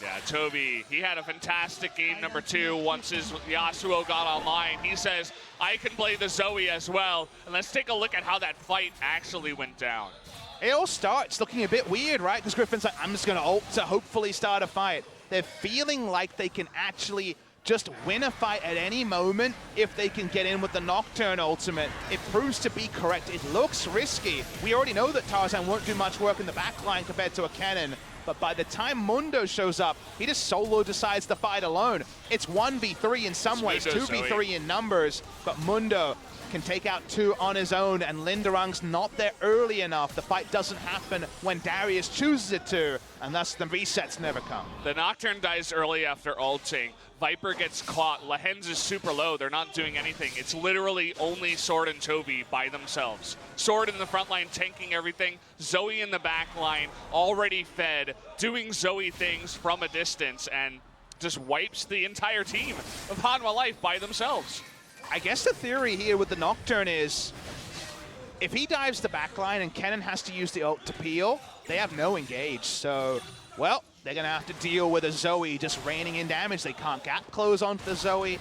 Yeah, Chovy, he had a fantastic game number 2 once his Yasuo got online. He says, I can play the Zoe as well. And let's take a look at how that fight actually went down. It all starts looking a bit weird, right? Because Griffin's like, I'm just going to ult to hopefully start a fight. They're feeling like they can actually just win a fight at any moment if they can get in with the Nocturne ultimate. It proves to be correct. It looks risky. We already know that Tarzan won't do much work in the backline compared to a Kennen. But by the time Mundo shows up, he just solo decides to fight alone. It's 1v3 in some ways, 2v3 in numbers, but Mundo can take out 2 on his own, and Linderong's not there early enough. The fight doesn't happen when Darius chooses it to, and thus the resets never come. The Nocturne dies early after ulting. Viper gets caught. Lehens is super low. They're not doing anything. It's literally only Sword and Chovy by themselves. Sword in the front line tanking everything. Zoe in the back line, already fed, doing Zoe things from a distance, and just wipes the entire team of Hanwha Life by themselves. I guess the theory here with the Nocturne is, if he dives the backline and Kennen has to use the ult to peel, they have no engage. So, well, they're going to have to deal with a Zoe just raining in damage. They can't gap close onto the Zoe.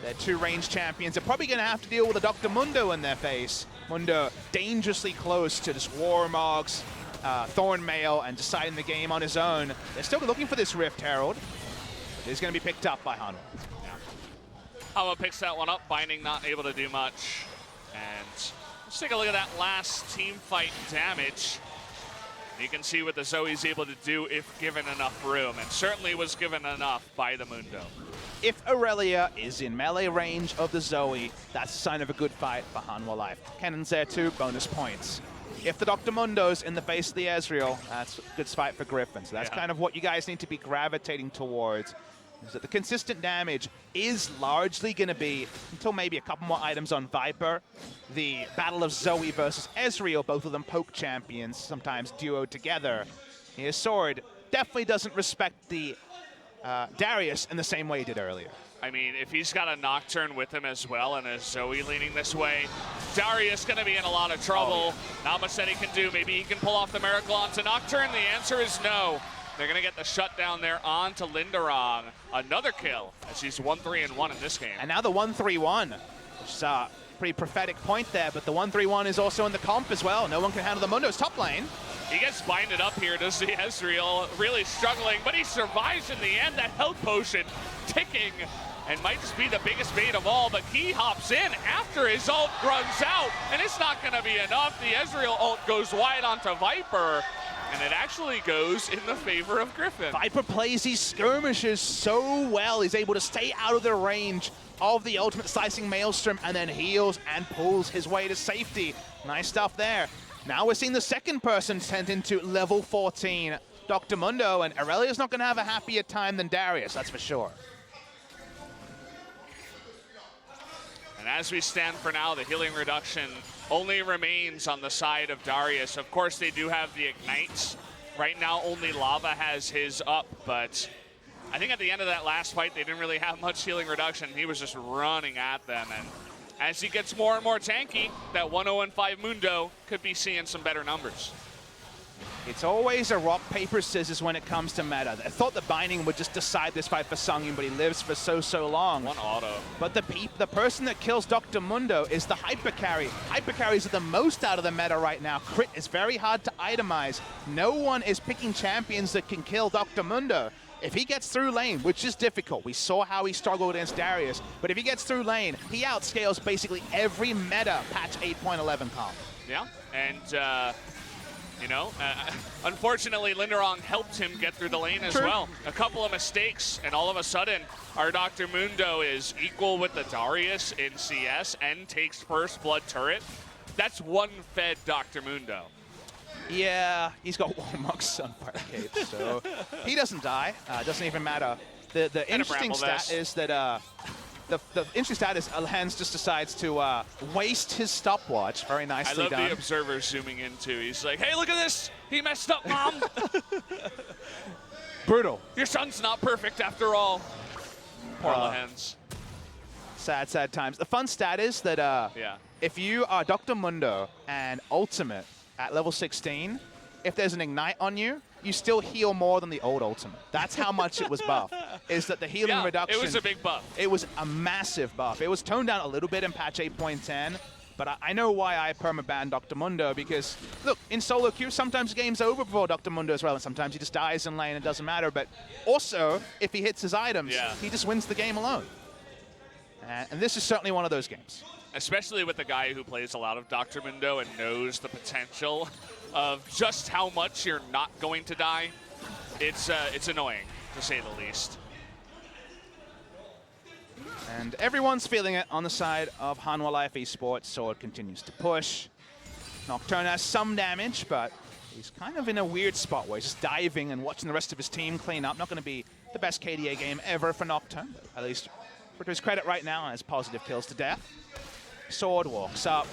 They're 2 ranged champions. They're probably going to have to deal with a Dr. Mundo in their face. Mundo dangerously close to just Warmogs, Thornmail, and deciding the game on his own. They're still looking for this Rift Herald. But it's going to be picked up by Hanwha. Hanwha picks that one up, Binding not able to do much. And let's take a look at that last team fight damage. You can see what the Zoe's able to do if given enough room, and certainly was given enough by the Mundo. If Irelia is in melee range of the Zoe, that's a sign of a good fight for Hanwha Life. Kennen's there too, bonus points. If the Dr. Mundo's in the face of the Ezreal, that's a good fight for Griffin. So that's kind of what you guys need to be gravitating towards. Is that the consistent damage is largely going to be, until maybe a couple more items on Viper, the battle of Zoe versus Ezreal, both of them poke champions, sometimes duo together. His Sword definitely doesn't respect the Darius in the same way he did earlier. I mean, if he's got a Nocturne with him as well and a Zoe leaning this way, Darius going to be in a lot of trouble. Not much that he can do. Maybe he can pull off the miracle onto Nocturne. The answer is no. They're going to get the shutdown there onto Linderong. Another kill, as he's 1-3-1 in this game. And now the 1-3-1, which is a pretty prophetic point there, but the 1-3-1 is also in the comp as well. No one can handle the Mundo's top lane. He gets binded up here, does the Ezreal, really struggling, but he survives in the end. That health potion ticking, and might just be the biggest bait of all, but he hops in after his ult runs out, and it's not going to be enough. The Ezreal ult goes wide onto Viper, and it actually goes in the favor of Griffin. Viper plays these skirmishes so well. He's able to stay out of the range of the ultimate slicing Maelstrom, and then heals and pulls his way to safety. Nice stuff there. Now we're seeing the second person sent into level 14, Dr. Mundo, and Aurelia's not going to have a happier time than Darius, that's for sure. And as we stand for now, the healing reduction only remains on the side of Darius. Of course, they do have the ignites. Right now, only Lava has his up, but I think at the end of that last fight, they didn't really have much healing reduction. He was just running at them, and as he gets more and more tanky, that 1-0-5 Mundo could be seeing some better numbers. It's always a rock, paper, scissors when it comes to meta. I thought the Binding would just decide this fight for Sungyun, but he lives for so long. One auto. But the person that kills Dr. Mundo is the hyper carry. Hyper carries are the most out of the meta right now. Crit is very hard to itemize. No one is picking champions that can kill Dr. Mundo. If he gets through lane, which is difficult, we saw how he struggled against Darius, but if he gets through lane, he outscales basically every meta patch 8.11 comp. Yeah, and you know, unfortunately, Linderong helped him get through the lane as well. A couple of mistakes, and all of a sudden, our Dr. Mundo is equal with the Darius in CS and takes first blood turret. That's one fed Dr. Mundo. Yeah, he's got Warmock's Sunfire Cape, so he doesn't die. Doesn't even matter. The interesting stat is that the interesting stat is Alhans just decides to waste his stopwatch. Very nicely done. I love the observer zooming in too. He's like, hey, look at this. He messed up, Mom. Brutal. Your son's not perfect after all. Poor Alhans. Sad, sad times. The fun stat is that if you are Dr. Mundo and Ultimate at level 16, if there's an Ignite on you, you still heal more than the old Ultimate. That's how much it was buffed, is that the healing reduction... it was a big buff. It was a massive buff. It was toned down a little bit in patch 8.10, but I know why I perma-banned Dr. Mundo, because, look, in solo queue, sometimes the game's over before Dr. Mundo as well, and sometimes he just dies in lane, it doesn't matter, but also, if he hits his items, he just wins the game alone. And this is certainly one of those games. Especially with a guy who plays a lot of Dr. Mundo and knows the potential of just how much you're not going to die. It's annoying, to say the least. And everyone's feeling it on the side of Hanwha Life Esports. Sword continues to push. Nocturne has some damage, but he's kind of in a weird spot where he's just diving and watching the rest of his team clean up. Not going to be the best KDA game ever for Nocturne, but at least for his credit right now, has positive kills to death. Sword walks up.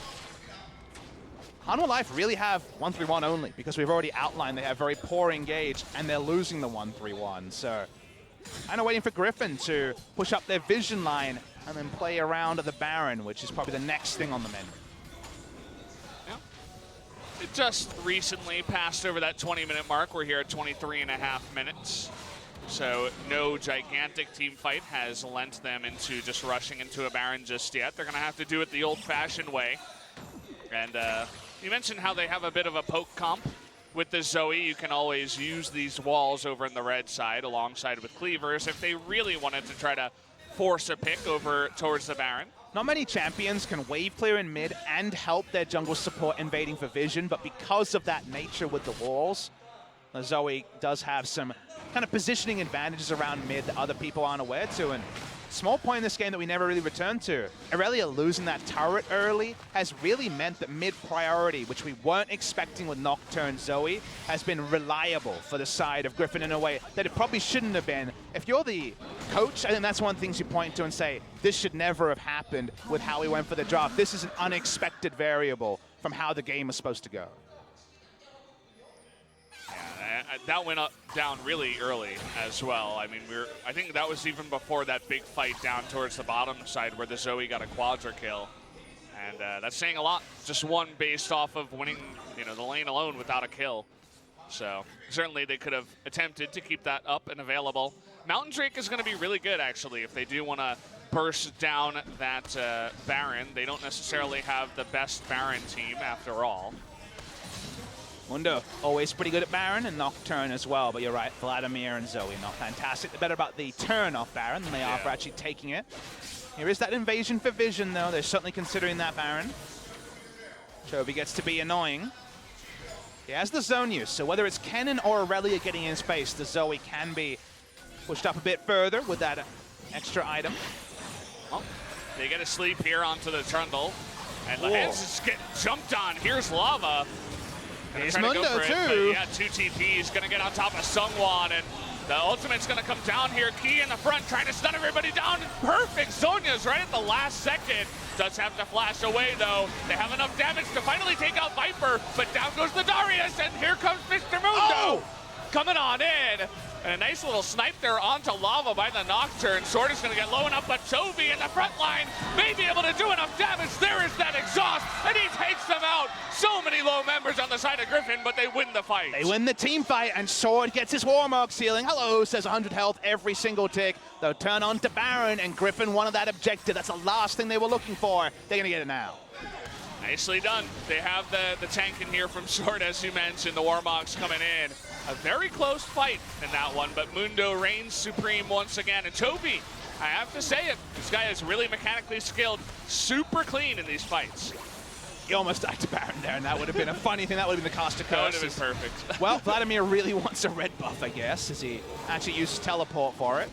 Hanwha Life really have 1-3-1 only, because we've already outlined they have very poor engage, and they're losing the 1-3-1. So, kind of waiting for Griffin to push up their vision line and then play around the Baron, which is probably the next thing on the menu. Yeah. It just recently passed over that 20-minute mark. We're here at 23.5 minutes. So no gigantic team fight has lent them into just rushing into a Baron just yet. They're going to have to do it the old-fashioned way. And you mentioned how they have a bit of a poke comp with the Zoe. You can always use these walls over in the red side alongside with cleavers if they really wanted to try to force a pick over towards the Baron. Not many champions can wave clear in mid and help their jungle support invading for vision, but because of that nature with the walls, the Zoe does have some kind of positioning advantages around mid that other people aren't aware to. And small point in this game that we never really returned to, Aurelia losing that turret early has really meant that mid priority, which we weren't expecting with Nocturne Zoe, has been reliable for the side of Griffin in a way that it probably shouldn't have been. If you're the coach, I think that's one of the things you point to and say, this should never have happened with how we went for the draft. This is an unexpected variable from how the game is supposed to go. That went down really early as well. I mean, I think that was even before that big fight down towards the bottom side where the Zoe got a quadra kill. And that's saying a lot. Just one based off of winning, you know, the lane alone without a kill. So certainly they could have attempted to keep that up and available. Mountain Drake is going to be really good, actually, if they do want to burst down that Baron. They don't necessarily have the best Baron team after all. Mundo, always pretty good at Baron, and Nocturne as well, but you're right, Vladimir and Zoe not fantastic. They're better about the turn off Baron than they are for actually taking it. Here is that invasion for vision, though. They're certainly considering that Baron. Chovy gets to be annoying. He has the zone use, so whether it's Kennen or Aurelia getting in space, the Zoe can be pushed up a bit further with that extra item. Well, they get a sleep here onto the Trundle, and Lehens is getting jumped on. Here's Lava. Gonna Here's try to go Mundo for it, too. but yeah, 2 TPs, gonna get on top of Sungwon, and the ultimate's gonna come down here. Key in the front, trying to stun everybody down. Perfect. Zonya's right at the last second. Does have to flash away though. They have enough damage to finally take out Viper, but down goes the Darius, and here comes Mr. Mundo. Coming on in. And a nice little snipe there onto Lava by the Nocturne. Sword is going to get low enough, but Toby in the front line may be able to do enough damage. There is that exhaust, and he takes them out. So many low members on the side of Griffin, but they win the fight. They win the team fight, and Sword gets his Warmark ceiling. Hello, says 100 health every single tick. They'll turn on to Baron, and Griffin wanted that objective. That's the last thing they were looking for. They're going to get it now. Nicely done. They have the tank in here from Sword, as you mentioned. The Warmogs coming in. A very close fight in that one, but Mundo reigns supreme once again. And Toby, I have to say it, this guy is really mechanically skilled, super clean in these fights. He almost died to Baron there, and that would have been a funny thing. That would have been the cost of That would curses. have been perfect. Well, Vladimir really wants a red buff, I guess, as he actually used teleport for it.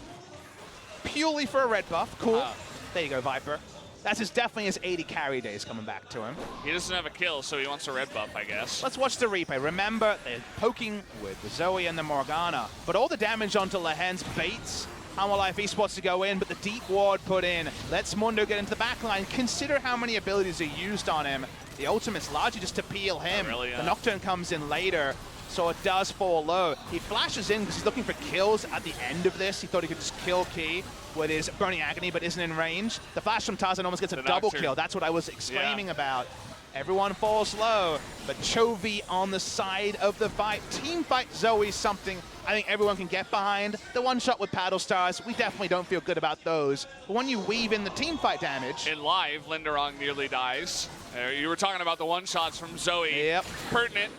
Purely for a red buff. Cool. There you go, Viper. That's definitely his 80 carry days coming back to him. He doesn't have a kill, so he wants a red buff, I guess. Let's watch the replay. Remember, they're poking with the Zoe and the Morgana, but all the damage onto Lehen's baits Hanwha Life Esports to go in, but the deep ward put in lets Mundo get into the backline. Consider how many abilities are used on him. The ultimate's largely just to peel him. Really, The Nocturne comes in later, so it does fall low. He flashes in because he's looking for kills at the end of this. He thought he could just kill Key with his Burning Agony, but isn't in range. The flash from Tarzan almost gets a double kill. That's what I was exclaiming about. Everyone falls low, but Chovy on the side of the fight. Team fight Zoe's something I think everyone can get behind. The one shot with Paddle Stars, we definitely don't feel good about those. But when you weave in the team fight damage... In live, Linderong nearly dies. You were talking about the one shots from Zoe. Yep. Pertinent.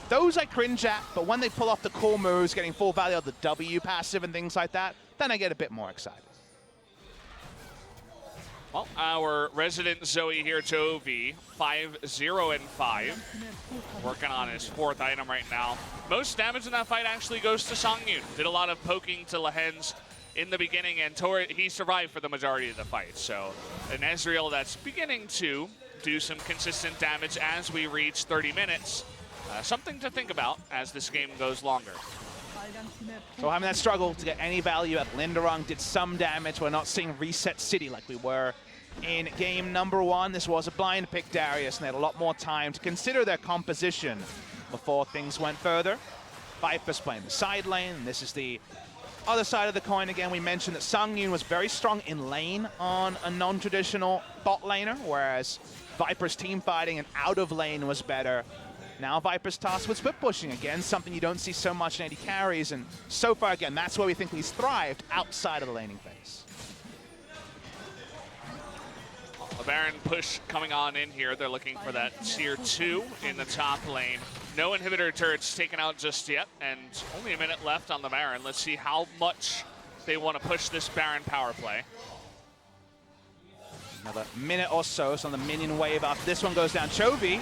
Those I cringe at, but when they pull off the cool moves, getting full value of the W passive and things like that, then I get a bit more excited. Well, our resident Zoe here, Toby, 5-0-5. Working on his 4th item right now. Most damage in that fight actually goes to Songyun. Did a lot of poking to Lehen's in the beginning, and he survived for the majority of the fight. So an Ezreal that's beginning to do some consistent damage as we reach 30 minutes. Something to think about as this game goes longer. So having that struggle to get any value at Linderong did some damage. We're not seeing Reset City like we were in game number 1. This was a blind pick Darius, and they had a lot more time to consider their composition before things went further. Viper's playing the side lane, and this is the other side of the coin again. We mentioned that Songyun was very strong in lane on a non-traditional bot laner, whereas Viper's team fighting and out of lane was better. Now Viper's tasked with split pushing again, something you don't see so much in AD carries, and so far again, that's where we think he's thrived outside of the laning phase. A Baron push coming on in here. They're looking for that tier 2 in the top lane. No inhibitor turrets taken out just yet, and only a minute left on the Baron. Let's see how much they want to push this Baron power play. Another minute or so on the minion wave after this one goes down. Chovy.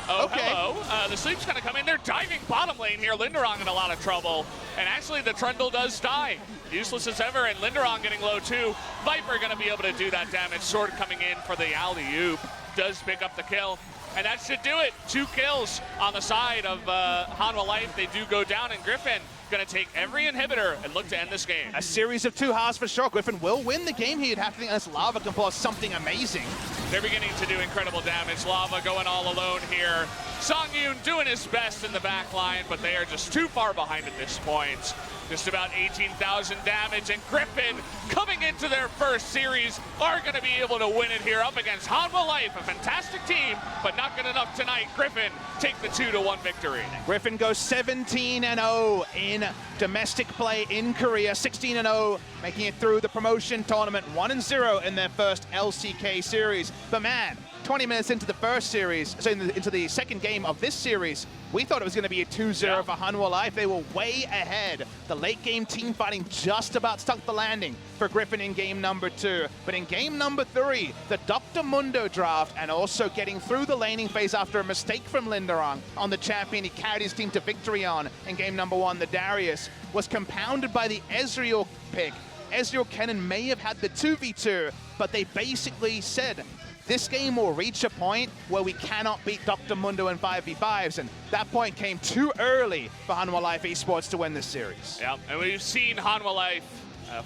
Oh, okay. Hello. The sleep's going to come in. They're diving bottom lane here. Linderong in a lot of trouble. And actually, the Trundle does die. Useless as ever, and Linderong getting low too. Viper going to be able to do that damage. Sword coming in for the alley-oop. Does pick up the kill. And that should do it. 2 kills on the side of Hanwha Life. They do go down, and Griffin going to take every inhibitor and look to end this game. A series of 2 halves for sure. Griffin will win the game here. You'd have to think unless Lava can pull off something amazing. They're beginning to do incredible damage. Lava going all alone here. Songyun doing his best in the back line, but they are just too far behind at this point. Just about 18,000 damage, and Griffin, coming into their first series, are going to be able to win it here up against Hanwha Life, a fantastic team, but not good enough tonight. Griffin take the 2-1 victory. Griffin goes 17-0 in domestic play in Korea, 16-0, making it through the promotion tournament, 1-0 in their first LCK series. But man, 20 minutes into the first series, so into the second game of this series, we thought it was going to be a 2-0 for Hanwha Life. They were way ahead. The late game team fighting just about stuck the landing for Griffin in game number 2. But in game number 3, the Dr. Mundo draft, and also getting through the laning phase after a mistake from Linderong on the champion he carried his team to victory on in game number 1, the Darius, was compounded by the Ezreal pick. Ezreal Kennen may have had the 2v2, but they basically said, this game will reach a point where we cannot beat Dr. Mundo in 5v5s, and that point came too early for Hanwha Life Esports to win this series. Yeah, and we've seen Hanwha Life,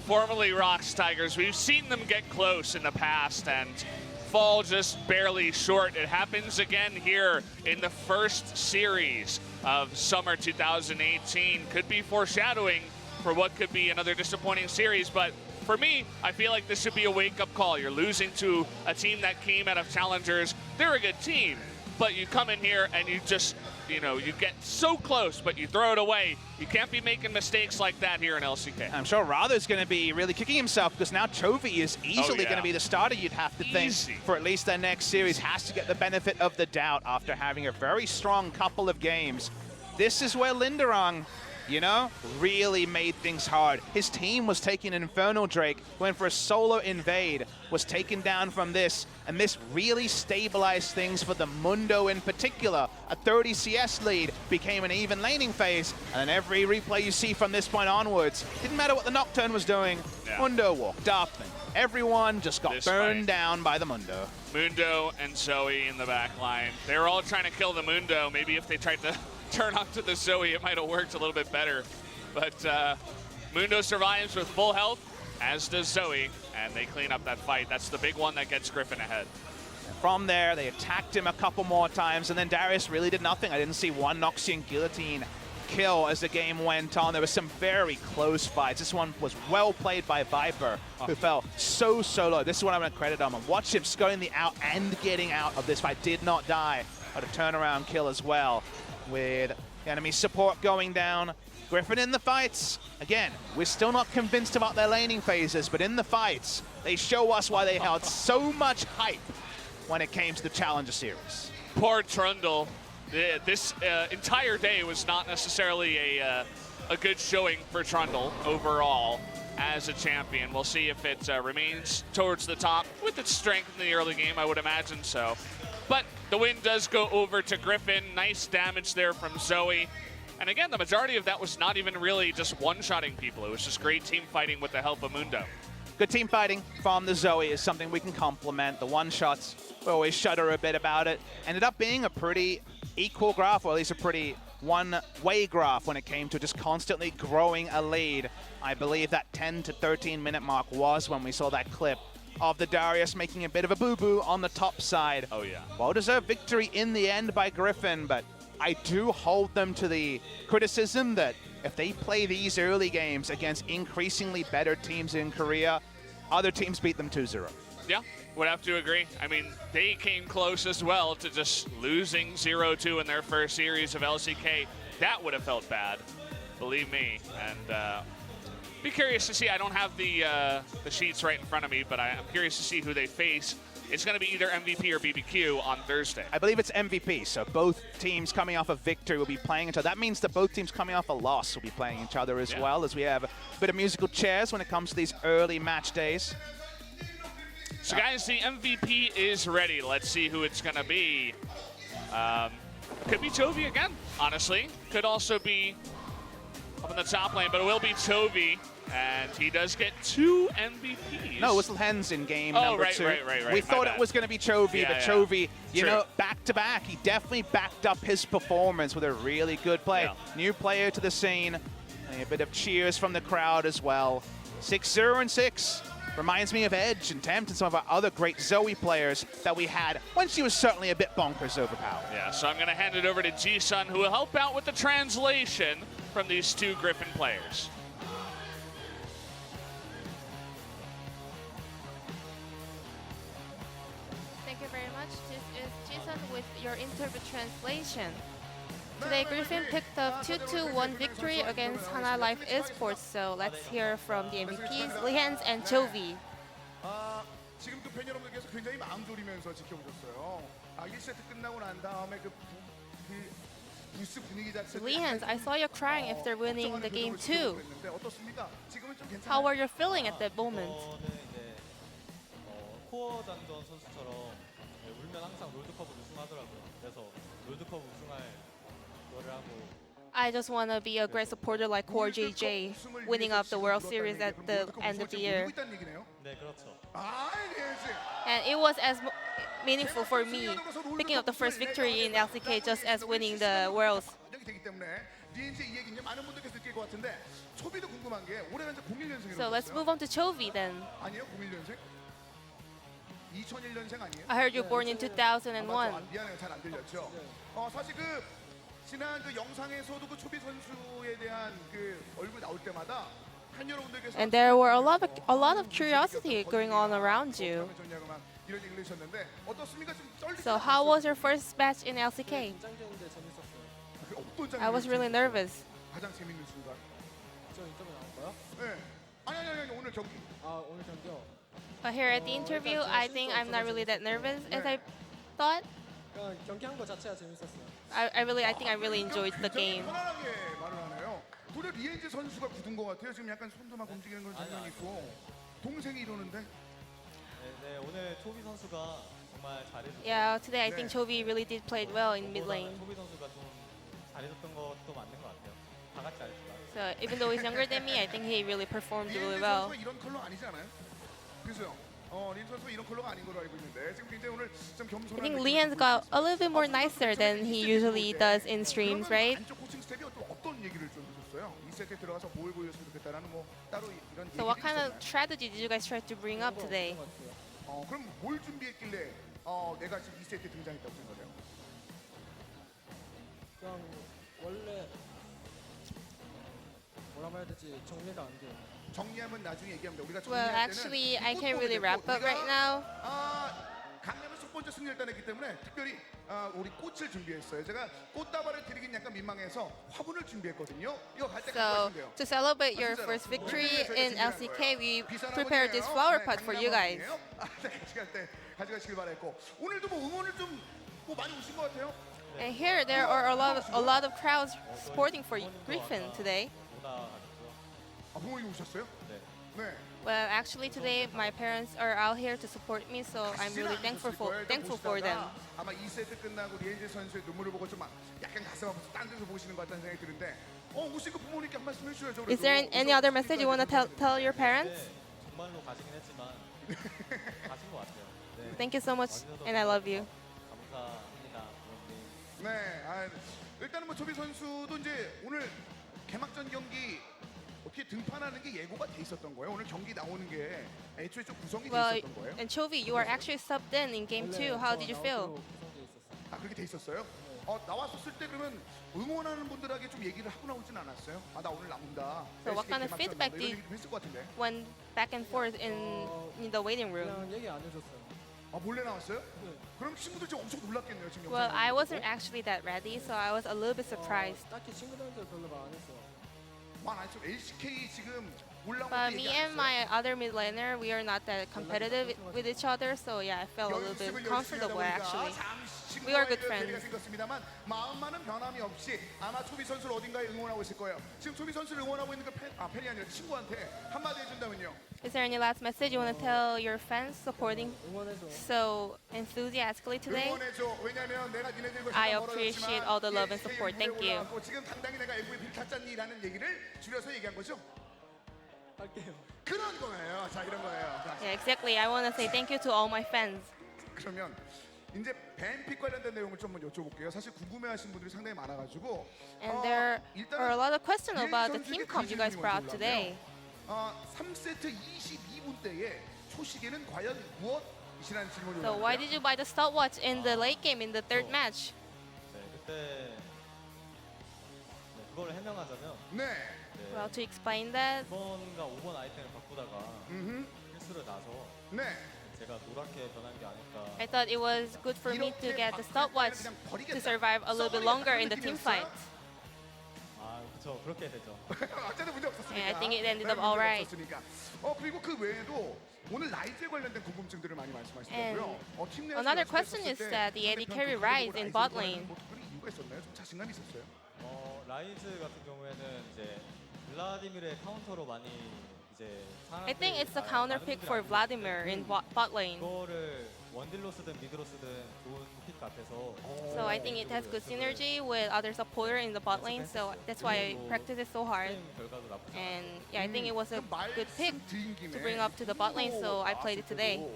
formerly Rocks Tigers, we've seen them get close in the past and fall just barely short. It happens again here in the first series of summer 2018. Could be foreshadowing for what could be another disappointing series, but for me, I feel like this should be a wake-up call. You're losing to a team that came out of Challengers. They're a good team, but you come in here and you just, you get so close, but you throw it away. You can't be making mistakes like that here in LCK. I'm sure Rather's going to be really kicking himself because now Chovy is easily going to be the starter, you'd have to think, for at least their next series. Has to get the benefit of the doubt after having a very strong couple of games. This is where Linderang, really made things hard. His team was taking an Infernal Drake, went for a solo invade, was taken down from this, and this really stabilized things for the Mundo in particular. A 30 CS lead became an even laning phase, and every replay you see from this point onwards, didn't matter what the Nocturne was doing, Mundo walked up, and everyone just got burned down by the Mundo. Mundo and Zoe in the back line. They were all trying to kill the Mundo. Maybe if they tried to turn onto the Zoe, it might have worked a little bit better. But Mundo survives with full health, as does Zoe, and they clean up that fight. That's the big one that gets Griffin ahead. From there, they attacked him a couple more times, and then Darius really did nothing. I didn't see one Noxian Guillotine kill as the game went on. There were some very close fights. This one was well played by Viper, who fell so low. This is what I'm going to credit him. Watch him going the out and getting out of this fight. Did not die, but a turnaround kill as well. With enemy support going down. Griffin in the fights. Again, we're still not convinced about their laning phases, but in the fights, they show us why they held so much hype when it came to the Challenger Series. Poor Trundle. This entire day was not necessarily a good showing for Trundle overall as a champion. We'll see if it remains towards the top with its strength in the early game. I would imagine so. But the win does go over to Griffin. Nice damage there from Zoe. And again, the majority of that was not even really just one-shotting people. It was just great team fighting with the help of Mundo. Good team fighting from the Zoe is something we can compliment. The one-shots, we always shudder a bit about it. Ended up being a pretty equal graph, or at least a pretty one-way graph when it came to just constantly growing a lead. I believe that 10 to 13 minute mark was when we saw that clip of the Darius making a bit of a boo-boo on the top side. Oh, yeah. Well-deserved victory in the end by Griffin, but I do hold them to the criticism that if they play these early games against increasingly better teams in Korea, other teams beat them 2-0. Yeah, would have to agree. I mean, they came close as well to just losing 0-2 in their first series of LCK. That would have felt bad, believe me. And be curious to see. I don't have the sheets right in front of me, but I'm curious to see who they face. It's going to be either MVP or BBQ on Thursday. I believe it's MVP, so both teams coming off a victory will be playing each other. That means that both teams coming off a loss will be playing each other as well, as we have a bit of musical chairs when it comes to these early match days. So guys, the MVP is ready. Let's see who it's going to be. Could be Chovy again, honestly. Could also be up in the top lane, but it will be Chovy. And he does get 2 MVPs. No, Whistle Hens in game number 2. Right. We thought it was going to be Chovy, but Chovy, back-to-back, he definitely backed up his performance with a really good play. Yeah. New player to the scene, and a bit of cheers from the crowd as well. 6-0 and 6. Reminds me of Edge and Tempt and some of our other great Zoe players that we had when she was certainly a bit bonkers overpowered. Yeah, so I'm going to hand it over to Ji-Sun, who will help out with the translation from these 2 Griffin players. Thank you very much. This is Ji-Sun with your interview translation. Today, Griffin picked up 2-1 victory against Hanwha Life Esports. So let's hear from the MVPs, Lihans and Chovy. 지금 팬 여러분들께서 굉장히 마음 졸이면서 지켜보셨어요. 1세트 끝나고 난 다음에 그 부스 분위기 자체가 Lihans, I saw you crying after winning the game 2. 어떻습니까? 지금은 좀 괜찮아요. How were you feeling at that moment? 코어 장전 선수처럼 울면 항상 롤드컵을 우승하더라고요. 그래서 롤드컵 우승할 거를 하고. I just want to be a great supporter like Core JJ, winning up the World Series at the end of the year. 네, 네, 그렇죠. 아, 리엔즈. And it was as meaningful for me picking up the first victory in LCK just as winning the Worlds. 여기 되기 때문에 리엔즈 이 얘기 이제 많은 분들께서 느낄 것 같은데 초비도 궁금한 게 올해는 이제 01년생이라고 So let's move on to Chovy then. 아니에요? 01년생? 2001년생 아니에요? I heard you born in 2001. 미안해요. 잘 안 들렸죠. 사실 그 지난 그 영상에서도 그 초비 선수에 대한 그 얼굴 나올 때마다 한 여러분들께서 And there were a lot of curiosity going on around you. 이런 얘기를 해주셨는데 어떻습니까? 좀 떨리지 So how was your first match in LCK? 긴장되는데 재밌었어요. 어떤 장면이 I was really 있었어요? nervous. 가장 재밌는 순간. 저 인터뷰 나올까요? 네. 아니 오늘 경기. 아, 오늘 경기요. But here at the interview, I think I'm not really that nervous as I thought. 그냥 경기한 거 자체가 재밌었어요. I think I really enjoyed the game. 편안하게 말을 하네요. 도리어 리엔즈 선수가 굳은 것 같아요. 지금 약간 손도 막 움직이는 그런 장면이 있고 동생이 이러는데. 네, 오늘 초비 선수가 정말 잘해줬어요. Yeah, today I think Chovy really did play well in mid lane. 초비 선수가 좀 잘해줬던 것도 맞는 것 같아요. 다 같이 잘했어요. So even though he's younger than me, I think he really performed really 리엔즈 well. 선수가 이런 컬러 아니지 않아요? 그죠? 리엔즈 선수가 이런 컬러가 아닌 걸로 알고 있는데 지금 굉장히 오늘 좀 겸손한. I think Lean's got a little bit more nicer than he usually does in streams, right? 안쪽 코칭 스텝이 또 어떤 얘기를 좀 해줬어요? 이 세트에 들어가서 뭘 보여줬으면 좋겠다라는 뭐 따로 이런 So 얘기들이 what kind of 있었나요? strategy did you guys try to bring up today? 그럼 뭘 준비했길래 내가 지금 이 세트에 등장했다고 생각해요? 그냥 원래 뭐라 해야 되지? 정리가 안 돼요. 정리하면 나중에 얘기합니다. 우리가 Well, 정리할 때는 actually, I 꼭 can't 보게 really 되고 wrap up 우리가, right now. 강남을 첫 번째 승리를 따냈기 때문에 특별히 우리 꽃을 준비했어요. 제가 꽃다발을 드리긴 약간 민망해서 화분을 준비했거든요. 이거 갈 때 So 가져가시면 돼요. to celebrate your first victory in LCK, we prepared this flower pot for you guys. 가져갈 때 가져가시길 바랬고 오늘도 뭐 응원을 좀 뭐 많이 오신 것 같아요. And here there are a lot of crowds supporting for Griffin today. 오다 가셨죠. 부모님 오셨어요? 네. 네. Well, actually today my parents are out here to support me, so I'm really thankful for them. 아마 2세트 끝나고 리엔즈 선수의 눈물을 보고 좀 약간 가슴 아파서 딴 데서 보시는 것 같다는 생각이 드는데 오시고 부모님께 한 말씀 해주셔야죠. Is there any other message you want to tell your parents? 네, 정말로 가시긴 했지만 가신 것 같아요. 네. Thank you so much, and I love you. 감사합니다, 부모님. 네, 일단은 뭐 조비 선수도 이제 오늘 개막전 경기 어떻게 등판하는 게 예고가 돼 있었던 거예요. 오늘 경기 나오는 게 애초에 좀 구성이 돼 Well, 있었던 거예요. and Chovy, you are actually subbed in game 2. How did you feel? 그렇게 돼 있었어요? 나왔었을 때 그러면 응원하는 분들에게 좀 얘기를 하고 나오진 않았어요? 나 오늘 나온다. So what kind of LCK feedback 개막전 did- 이런 얘기 좀 했을 것 같은데. Went back and forth in the waiting room. 그냥 얘기 안 해줬어요. 몰래 나왔어요? 네. 그럼 친구들 지금 엄청 놀랐겠네요 지금. Well, 영상을 I 보고. wasn't actually that ready, so I was a little bit surprised. 딱히 친구들한테 별로 말 안 했어요. 아니 좀 LCK 지금 올라온 But 거 me 얘기 and 안 했어요? my other mid laner, we are not that competitive with each other, so yeah, I felt a little bit 연습을 열심히 comfortable 하다 보니까 actually. 잠시 We are good 친구와의 friends. 괴리가 생겼습니다만 마음만은 변함이 없이 아마 초비 선수를 어딘가에 응원하고 있을 거예요. 지금 초비 선수를 응원하고 있는 그 팬이 아니라 친구한테 한마디 해준다면요. Is there any last message you want to tell your fans supporting 응원해줘. so enthusiastically today? 응원해줘. 왜냐면 내가 니네들과 I 시간 appreciate 멀어졌지만 all the love and LCK support. 무대에 Thank you. 올라왔고 지금 당당히 내가 MVP 탔잖니라는 얘기를 줄여서 얘기한 거죠. 할게요. 그런 거예요. 자 이런 거예요. 자, Yeah, exactly. I want to say thank you to all my fans. 그러면 이제 밴픽 관련된 내용을 좀 한번 여쭤볼게요. 사실 궁금해하시는 분들이 상당히 많아가지고 And there are a lot of questions about the team comp you guys brought up today. 3세트 22분 때에 초시계는 과연 무엇이라는 질문이 So why did you buy the stopwatch in the late game in the third match? 네, 그때 그걸 해명하자면 네. 네, Well, to explain that, 2번과 5번 아이템을 바꾸다가 실수를 나서 네. 제가 노랗게 변한 게 아닐까. I thought it was good for me to get the stopwatch to survive a little bit longer in the team fight. 아, 그렇죠. 그렇게 되죠. 어쨌든 문제 없었으니까. Yeah, I think it ended up 문제 all right. 없었으니까. 그리고 그 외에도 오늘 라이즈에 관련된 궁금증들을 많이 말씀하시더라고요. 팀 내에서 Another 연습했었을 question is 때 that the AD 상대편 carry 그 Rise 라이즈에 in bot 관한 lane. 뭐 특별히 이유가 있었나요? 좀 자신감이 있었어요? 라이즈 같은 경우에는 이제 블라디미르의 카운터로 많이 이제 I think it's a counter pick for Vladimir in bot lane. 이거를 원딜로 쓰든 미드로 쓰든 좋은 픽 같아서 돼서 So I think it has good synergy with other supporter in the bot lane. So that's why I practice it so hard. 게임 결과도 나쁘지 않아요. And yeah, I think it was a 그 good pick 말씀 드린 김에 to bring up to the bot lane. So I played it today.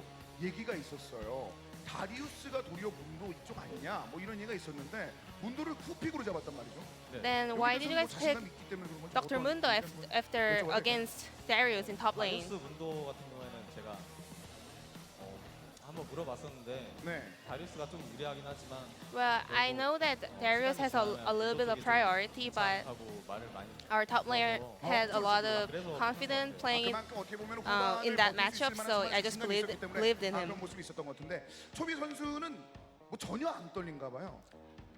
얘기가 있었어요. 다리우스가 도리어 문도 이쪽 아니냐? 뭐 이런 얘기가 있었는데 문도를 후픽으로 잡았단 말이죠. Then why did you guys pick 자신감이 있기 때문에 그런 건지 Dr. 어떤 Mundo 의견을 after 여쭤봐도 against Darius in top lane? 다리우스 문도 같은 경우에는 제가 한번 물어봤었는데 네. 다리우스가 좀 유리하긴 하지만 Well, I know that Darius has a little bit of priority, but 하고 말을 많이 our top laner had a lot of confidence playing 그만큼 어떻게 보면 in that matchup, so I just believed in him. 그런 모습이 있었던 것 같은데 초비 선수는 뭐 전혀 안 떨린가 봐요.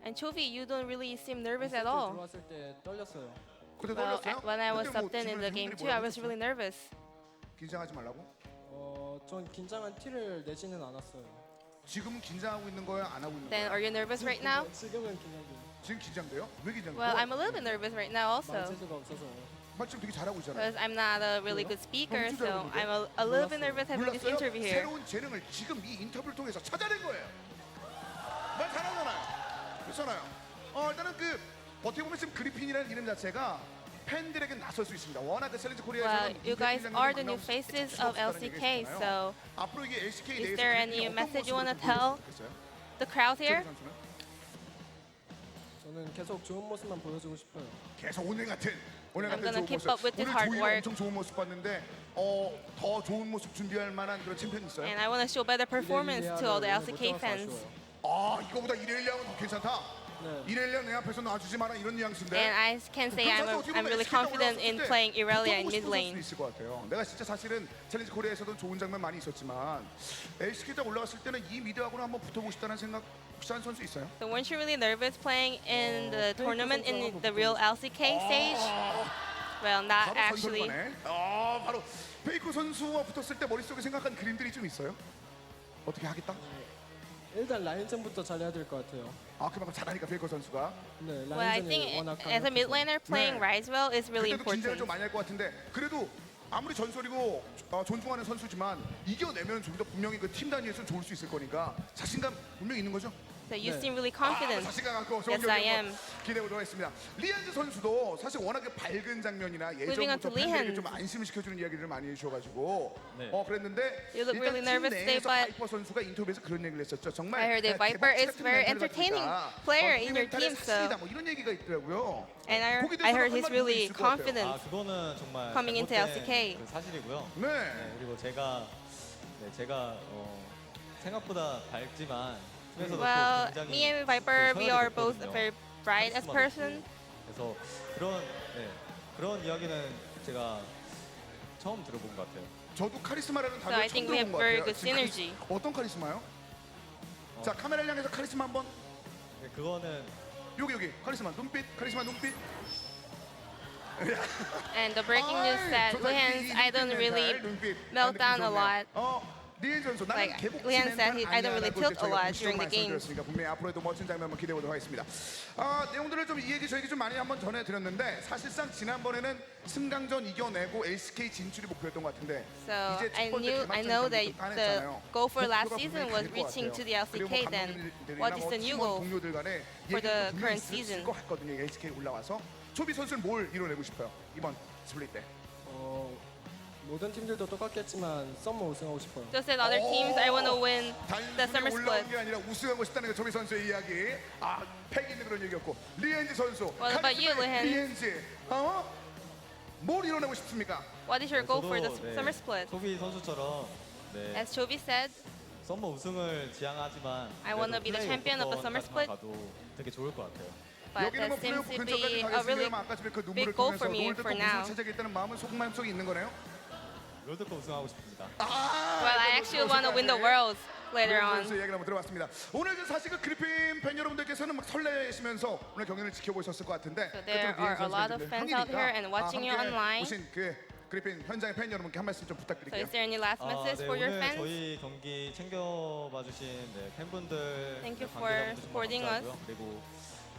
And Chovy, you don't really seem nervous at all. 들어왔을 때 떨렸어요. 그때 Well, 떨렸어요? when I was 그때 뭐 subbed in 주변에 the game 팬들이 too, I 뭐라고 was really 했었어요? nervous. 긴장하지 말라고? 전 긴장한 티를 내지는 않았어요. 지금은 긴장하고 있는 거야? 안 하고 있는 Then, 거야? are you nervous right now? 지금은 긴장돼요. 지금 긴장돼요? 왜 긴장돼요? Well, I'm a little bit nervous right now also, 말재주가 없어서. 말 지금 되게 잘하고 있잖아요. because I'm not a really good speaker, so I'm a little bit nervous having this 몰랐어요? interview here. 새로운 재능을 지금 이 인터뷰를 통해서 찾아낸 거예요. 말 잘하잖아요. 그렇잖아요. 일단은 그 어떻게 보면 지금 그리핀이라는 이름 자체가 팬들에게 나설 수 있습니다. 워낙 그 챌린지 Well, 코리아에서는 you guys are the new faces of LCK, so 앞으로 이게 LCK is 내에서 there 그리핀이 any 어떤 message you 모습으로 want to 좀 tell 보여줬으면 좋겠어요? the crowd here? 최비 선수는? 저는 계속 좋은 모습만 보여주고 싶어요. 계속 오늘 같은 I'm 좋은 gonna keep 모습. up with this 오늘 hard 조이가 work. 엄청 좋은 모습 봤는데 더 좋은 모습 준비할 만한 그런 챔피언 있어요? And I want to show better performance to all the LCK fans. 이거보다 이렐리아는 괜찮다. 네. 이렐리아 내 앞에서 놔주지 마라 이런 뉘앙스인데. And I can say I'm really confident in playing Irelia in mid lane. 있을 것 같아요. 내가 진짜 사실은 챌린지 코리아에서도 좋은 장면 많이 있었지만 LCK 딱 올라갔을 때는 이 미드하고는 한번 붙어보고 싶다는 생각 혹시 한 선수 있어요? So weren't you really nervous playing in the tournament in the real LCK stage? Well, not 바로 actually. 전설과네. 바로 페이커 선수와 붙었을 때 머릿속에 생각한 그림들이 좀 있어요? 어떻게 하겠다? 일단 라인전부터 잘해야 될 것 같아요. 그만큼 잘하니까 페이커 선수가. 네, Well, I 라인전이 think 워낙 as a mid laner playing 네. Rise well is really 그때도 긴장을 important. 좀 많이 할 것 같은데 그래도 아무리 전설이고 존중하는 선수지만 이겨내면 좀 더 분명히 그 팀 단위에서 좋을 수 있을 거니까 자신감 분명히 있는 거죠? So you 네. seem really confident. 자신감 갖고 좋은 Yes, I 경기 am. 한번 기대해 보도록 하겠습니다. 리안즈 선수도 사실 워낙에 밝은 장면이나 Moving on 예전부터 to 팬들에게 Lian. 좀 안심을 시켜주는 이야기를 많이 해주셔가지고 네. 그랬는데 You look really 일단 팀 nervous today, 내에서 but 바이퍼 선수가 인터뷰에서 그런 얘기를 했었죠. 정말 I heard that Viper is very entertaining player in your team, so 뭐 이런 얘기가 있더라고요. and 거기에 I 대해서 heard 할 he's 말이 really 있을 것 같아요. confident 그거는 정말 coming into 잘못된 LCK. 그 사실이고요. 네. 그리고 제가 생각보다 밝지만 팀에서도 Well, 굉장히 me and Viper, we are both 있거든요. very bright as person. 그래서 그런 이야기는 제가 처음 들어본 것 같아요. 저도 카리스마라는 So 단어를 I 처음 think we 들어본 have 것 very 같아요. good 지금 synergy. 어떤 카리스마요? 자 카메라를 향해서 카리스마 한번. 그거는 여기 카리스마 눈빛 카리스마 눈빛. And the breaking news that Lian's I don't really melt down a lot. 리엔 선수 Like, Lian said, I don't really tilt a lot during the games. 분명히 앞으로도 멋진 장면 한번 기대해 보도록 하겠습니다. 내용들을 좀 이 얘기 저에게 좀 많이 한번 전해드렸는데 사실상 지난번에는 승강전 이겨내고 LCK 진출이 목표였던 것 같은데 So 이제 첫 I 번째 know 개막전 that 경기도 the 따냈잖아요. goal for last 목표가 season 분명히 was 갈것 reaching 같아요. to the 그리고 LCK. Then 감독님들이나 what is the new 팀원 goal 동료들 간에 for 얘기도 the 분명히 current 있을 season? 것 같거든요. LCK 올라와서 초비 선수는 뭘 이뤄내고 싶어요? 이번 스플릿 때. 모든 팀들도 똑같겠지만 썸머 우승하고 싶어요. Just as other teams, I want to win the summer 단순히 올라온 split. 게 아니라 우승하고 싶다는 게 조비 선수의 이야기. 패기 있는 그런 얘기였고 리엔지 선수. What about you, 카리스마의 Lian? 리엔지. 뭘 이뤄내고 싶습니까? What is your goal for the 저도, summer split? 소비 선수처럼 As Chovy said, 썸머 우승을 지향하지만 I wanna be the champion of the summer split. 가도 되게 좋을 것 같아요. but 여기는 뭐 that seems 플레이오프 to 근처까지 be a 가겠습니다. really 아까 전에 그 눈물을 big goal 통해서 for me 롤드컵 for 우승을 now. 차지하겠다는 마음은 속마음속에 있는 거네요. 롤드컵 우승하고 싶습니다. Well, I actually want to win the world later 리엔지 on. 선수 이야기를 한번 들어봤습니다. 오늘 사실 그 그리핀 팬 여러분들께서는 막 설레시면서 오늘 경기를 지켜보셨을 것 같은데 So there 끝으로 리엔지 are a lot of 선수의 fans out 형이니까, here and watching you 함께 online. 오신 그 그리핀 현장의 팬 여러분께 한 말씀 좀 So 부탁드릴게요. is there any last message 네, for your 오늘 fans? 저희 경기 챙겨봐 주신 팬분들, Thank you 관계자분들 for 정말 supporting 감사하고요. 그리고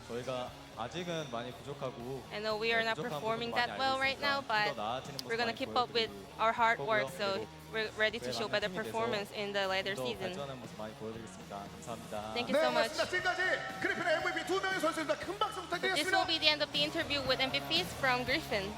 저희가 아직은 많이 부족하고 I know we are not 부족한 performing 부분 많이 that well 알고 right 있으니까 now, but 더 나아지는 모습 we're gonna 많이 keep up with 보여드리고 our hard work. 거고요. So 그리고 ready to 꽤 show 많은 better 팀이 돼서 performance in the later 더 season. 발전하는 모습 많이 보여드리겠습니다. 감사합니다. Thank you 네, so much. 맞습니다. 지금까지 그리핀의 MVP 두 명의 선수입니다. 큰 박수 This 부탁드리겠습니다. will be the end of the interview with MVPs from Griffin.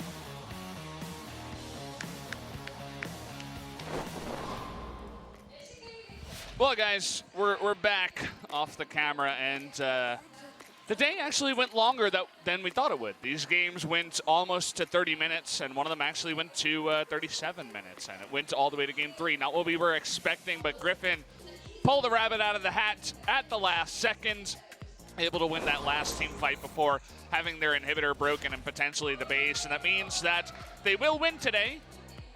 Well, guys, we're back off the camera, and the day actually went longer than we thought it would. These games went almost to 30 minutes, and one of them actually went to 37 minutes, and it went all the way to Game 3. Not what we were expecting, but Griffin pulled the rabbit out of the hat at the last second, able to win that last team fight before having their inhibitor broken and potentially the base, and that means that they will win today.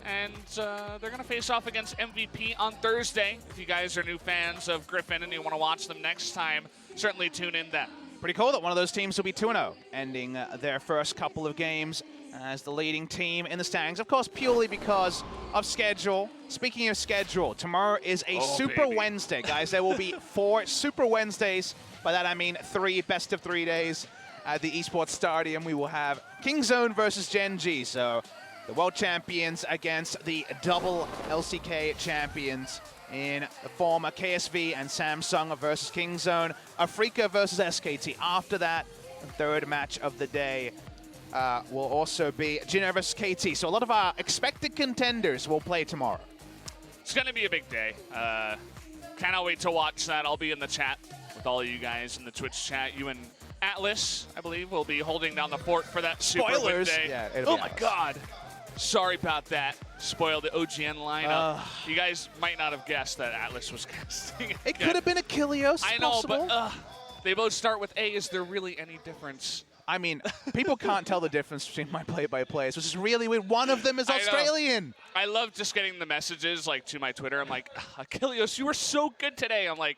And they're going to face off against MVP on Thursday. If you guys are new fans of Griffin and you want to watch them next time, certainly tune in then. Pretty cool that one of those teams will be 2-0, ending their first couple of games as the leading team in the standings. Of course, purely because of schedule. Speaking of schedule, tomorrow is a Super baby. Wednesday, guys. There will be 4 Super Wednesdays. By that I mean 3 best of 3 days at the Esports Stadium. We will have Kingzone versus Gen G. So the world champions against the double LCK champions in the former KSV and Samsung versus Kingzone. FLICKR versus SKT. After that, the third match of the day will also be Jin versus KT. So a lot of our expected contenders will play tomorrow. It's going to be a big day. Cannot wait to watch that. I'll be in the chat with all of you guys in the Twitch chat. You and Atlas, I believe, will be holding down the fort for that Super Spoilers. Wednesday. Yeah, it'll oh be my Atlas. God. Sorry about that. Spoiled the OGN lineup. You guys might not have guessed that Atlas was casting. It could have been Achilleos. I know, possible. but they both start with A. Is there really any difference? I mean, people can't tell the difference between my play-by-plays, which is really weird. One of them is I know. Australian. I love just getting the messages like to my Twitter. I'm like, Achilleos, you were so good today. I'm like,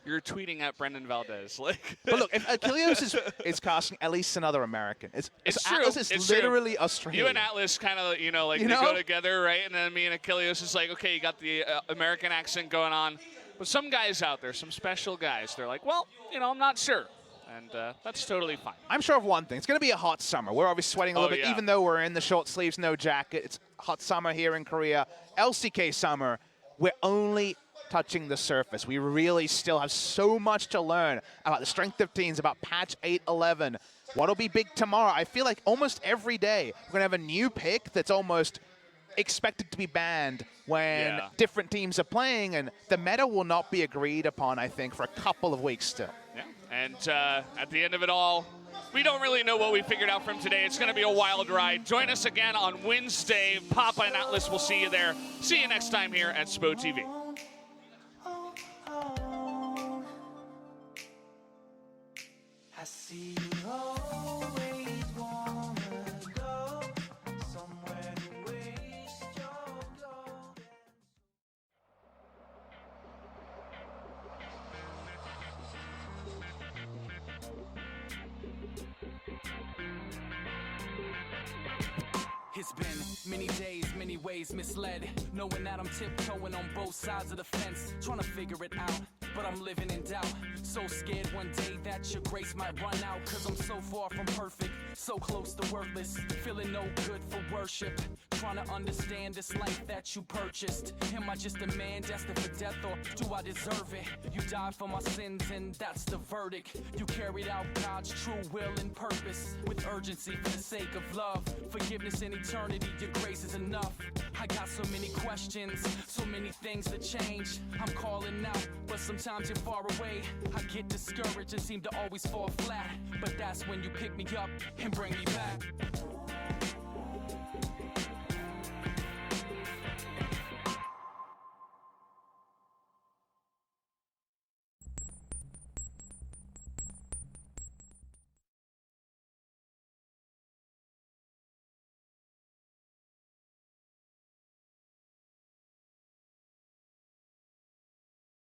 you're tweeting at Brendan Valdez. Like, But look, if Achilleos is casting at least another American, It's Atlas true. is It's literally true. Australian. You and Atlas kind of, you know, like You they know? go together, right? And then me and Achilleos is like, okay, you got the American accent going on. But some guys out there, some special guys, they're like, well, you know, I'm not sure. And that's totally fine. I'm sure of one thing. It's going to be a hot summer. We're obviously sweating a little bit, yeah. even though we're in the short sleeves, no jacket. It's hot summer here in Korea. LCK summer, we're only touching the surface. We really still have so much to learn about the strength of teams, about patch 8.11. What'll be big tomorrow? I feel like almost every day we're going to have a new pick that's almost expected to be banned when different teams are playing, and the meta will not be agreed upon, I think, for a couple of weeks still. Yeah. And at the end of it all, we don't really know what we figured out from today. It's going to be a wild ride. Join us again on Wednesday. Papa and Atlas will see you there. See you next time here at SPO TV. I see you always wanna go somewhere to waste your gold. It's been many days, many ways misled, knowing that I'm tiptoeing on both sides of the fence, trying to figure it out, but I'm living in doubt. So scared one day that your grace might run out, cause I'm so far from perfect, so close to worthless, feeling no good for worship, trying to understand this life that you purchased. Am I just a man destined for death, or do I deserve it? You died for my sins and that's the verdict. You carried out God's true will and purpose with urgency for the sake of love, forgiveness and eternity. Your grace is enough. I got so many questions, so many things to change. I'm calling out, but sometimes you're far away. I get discouraged and seem to always fall flat, but that's when you pick me up and bring me back.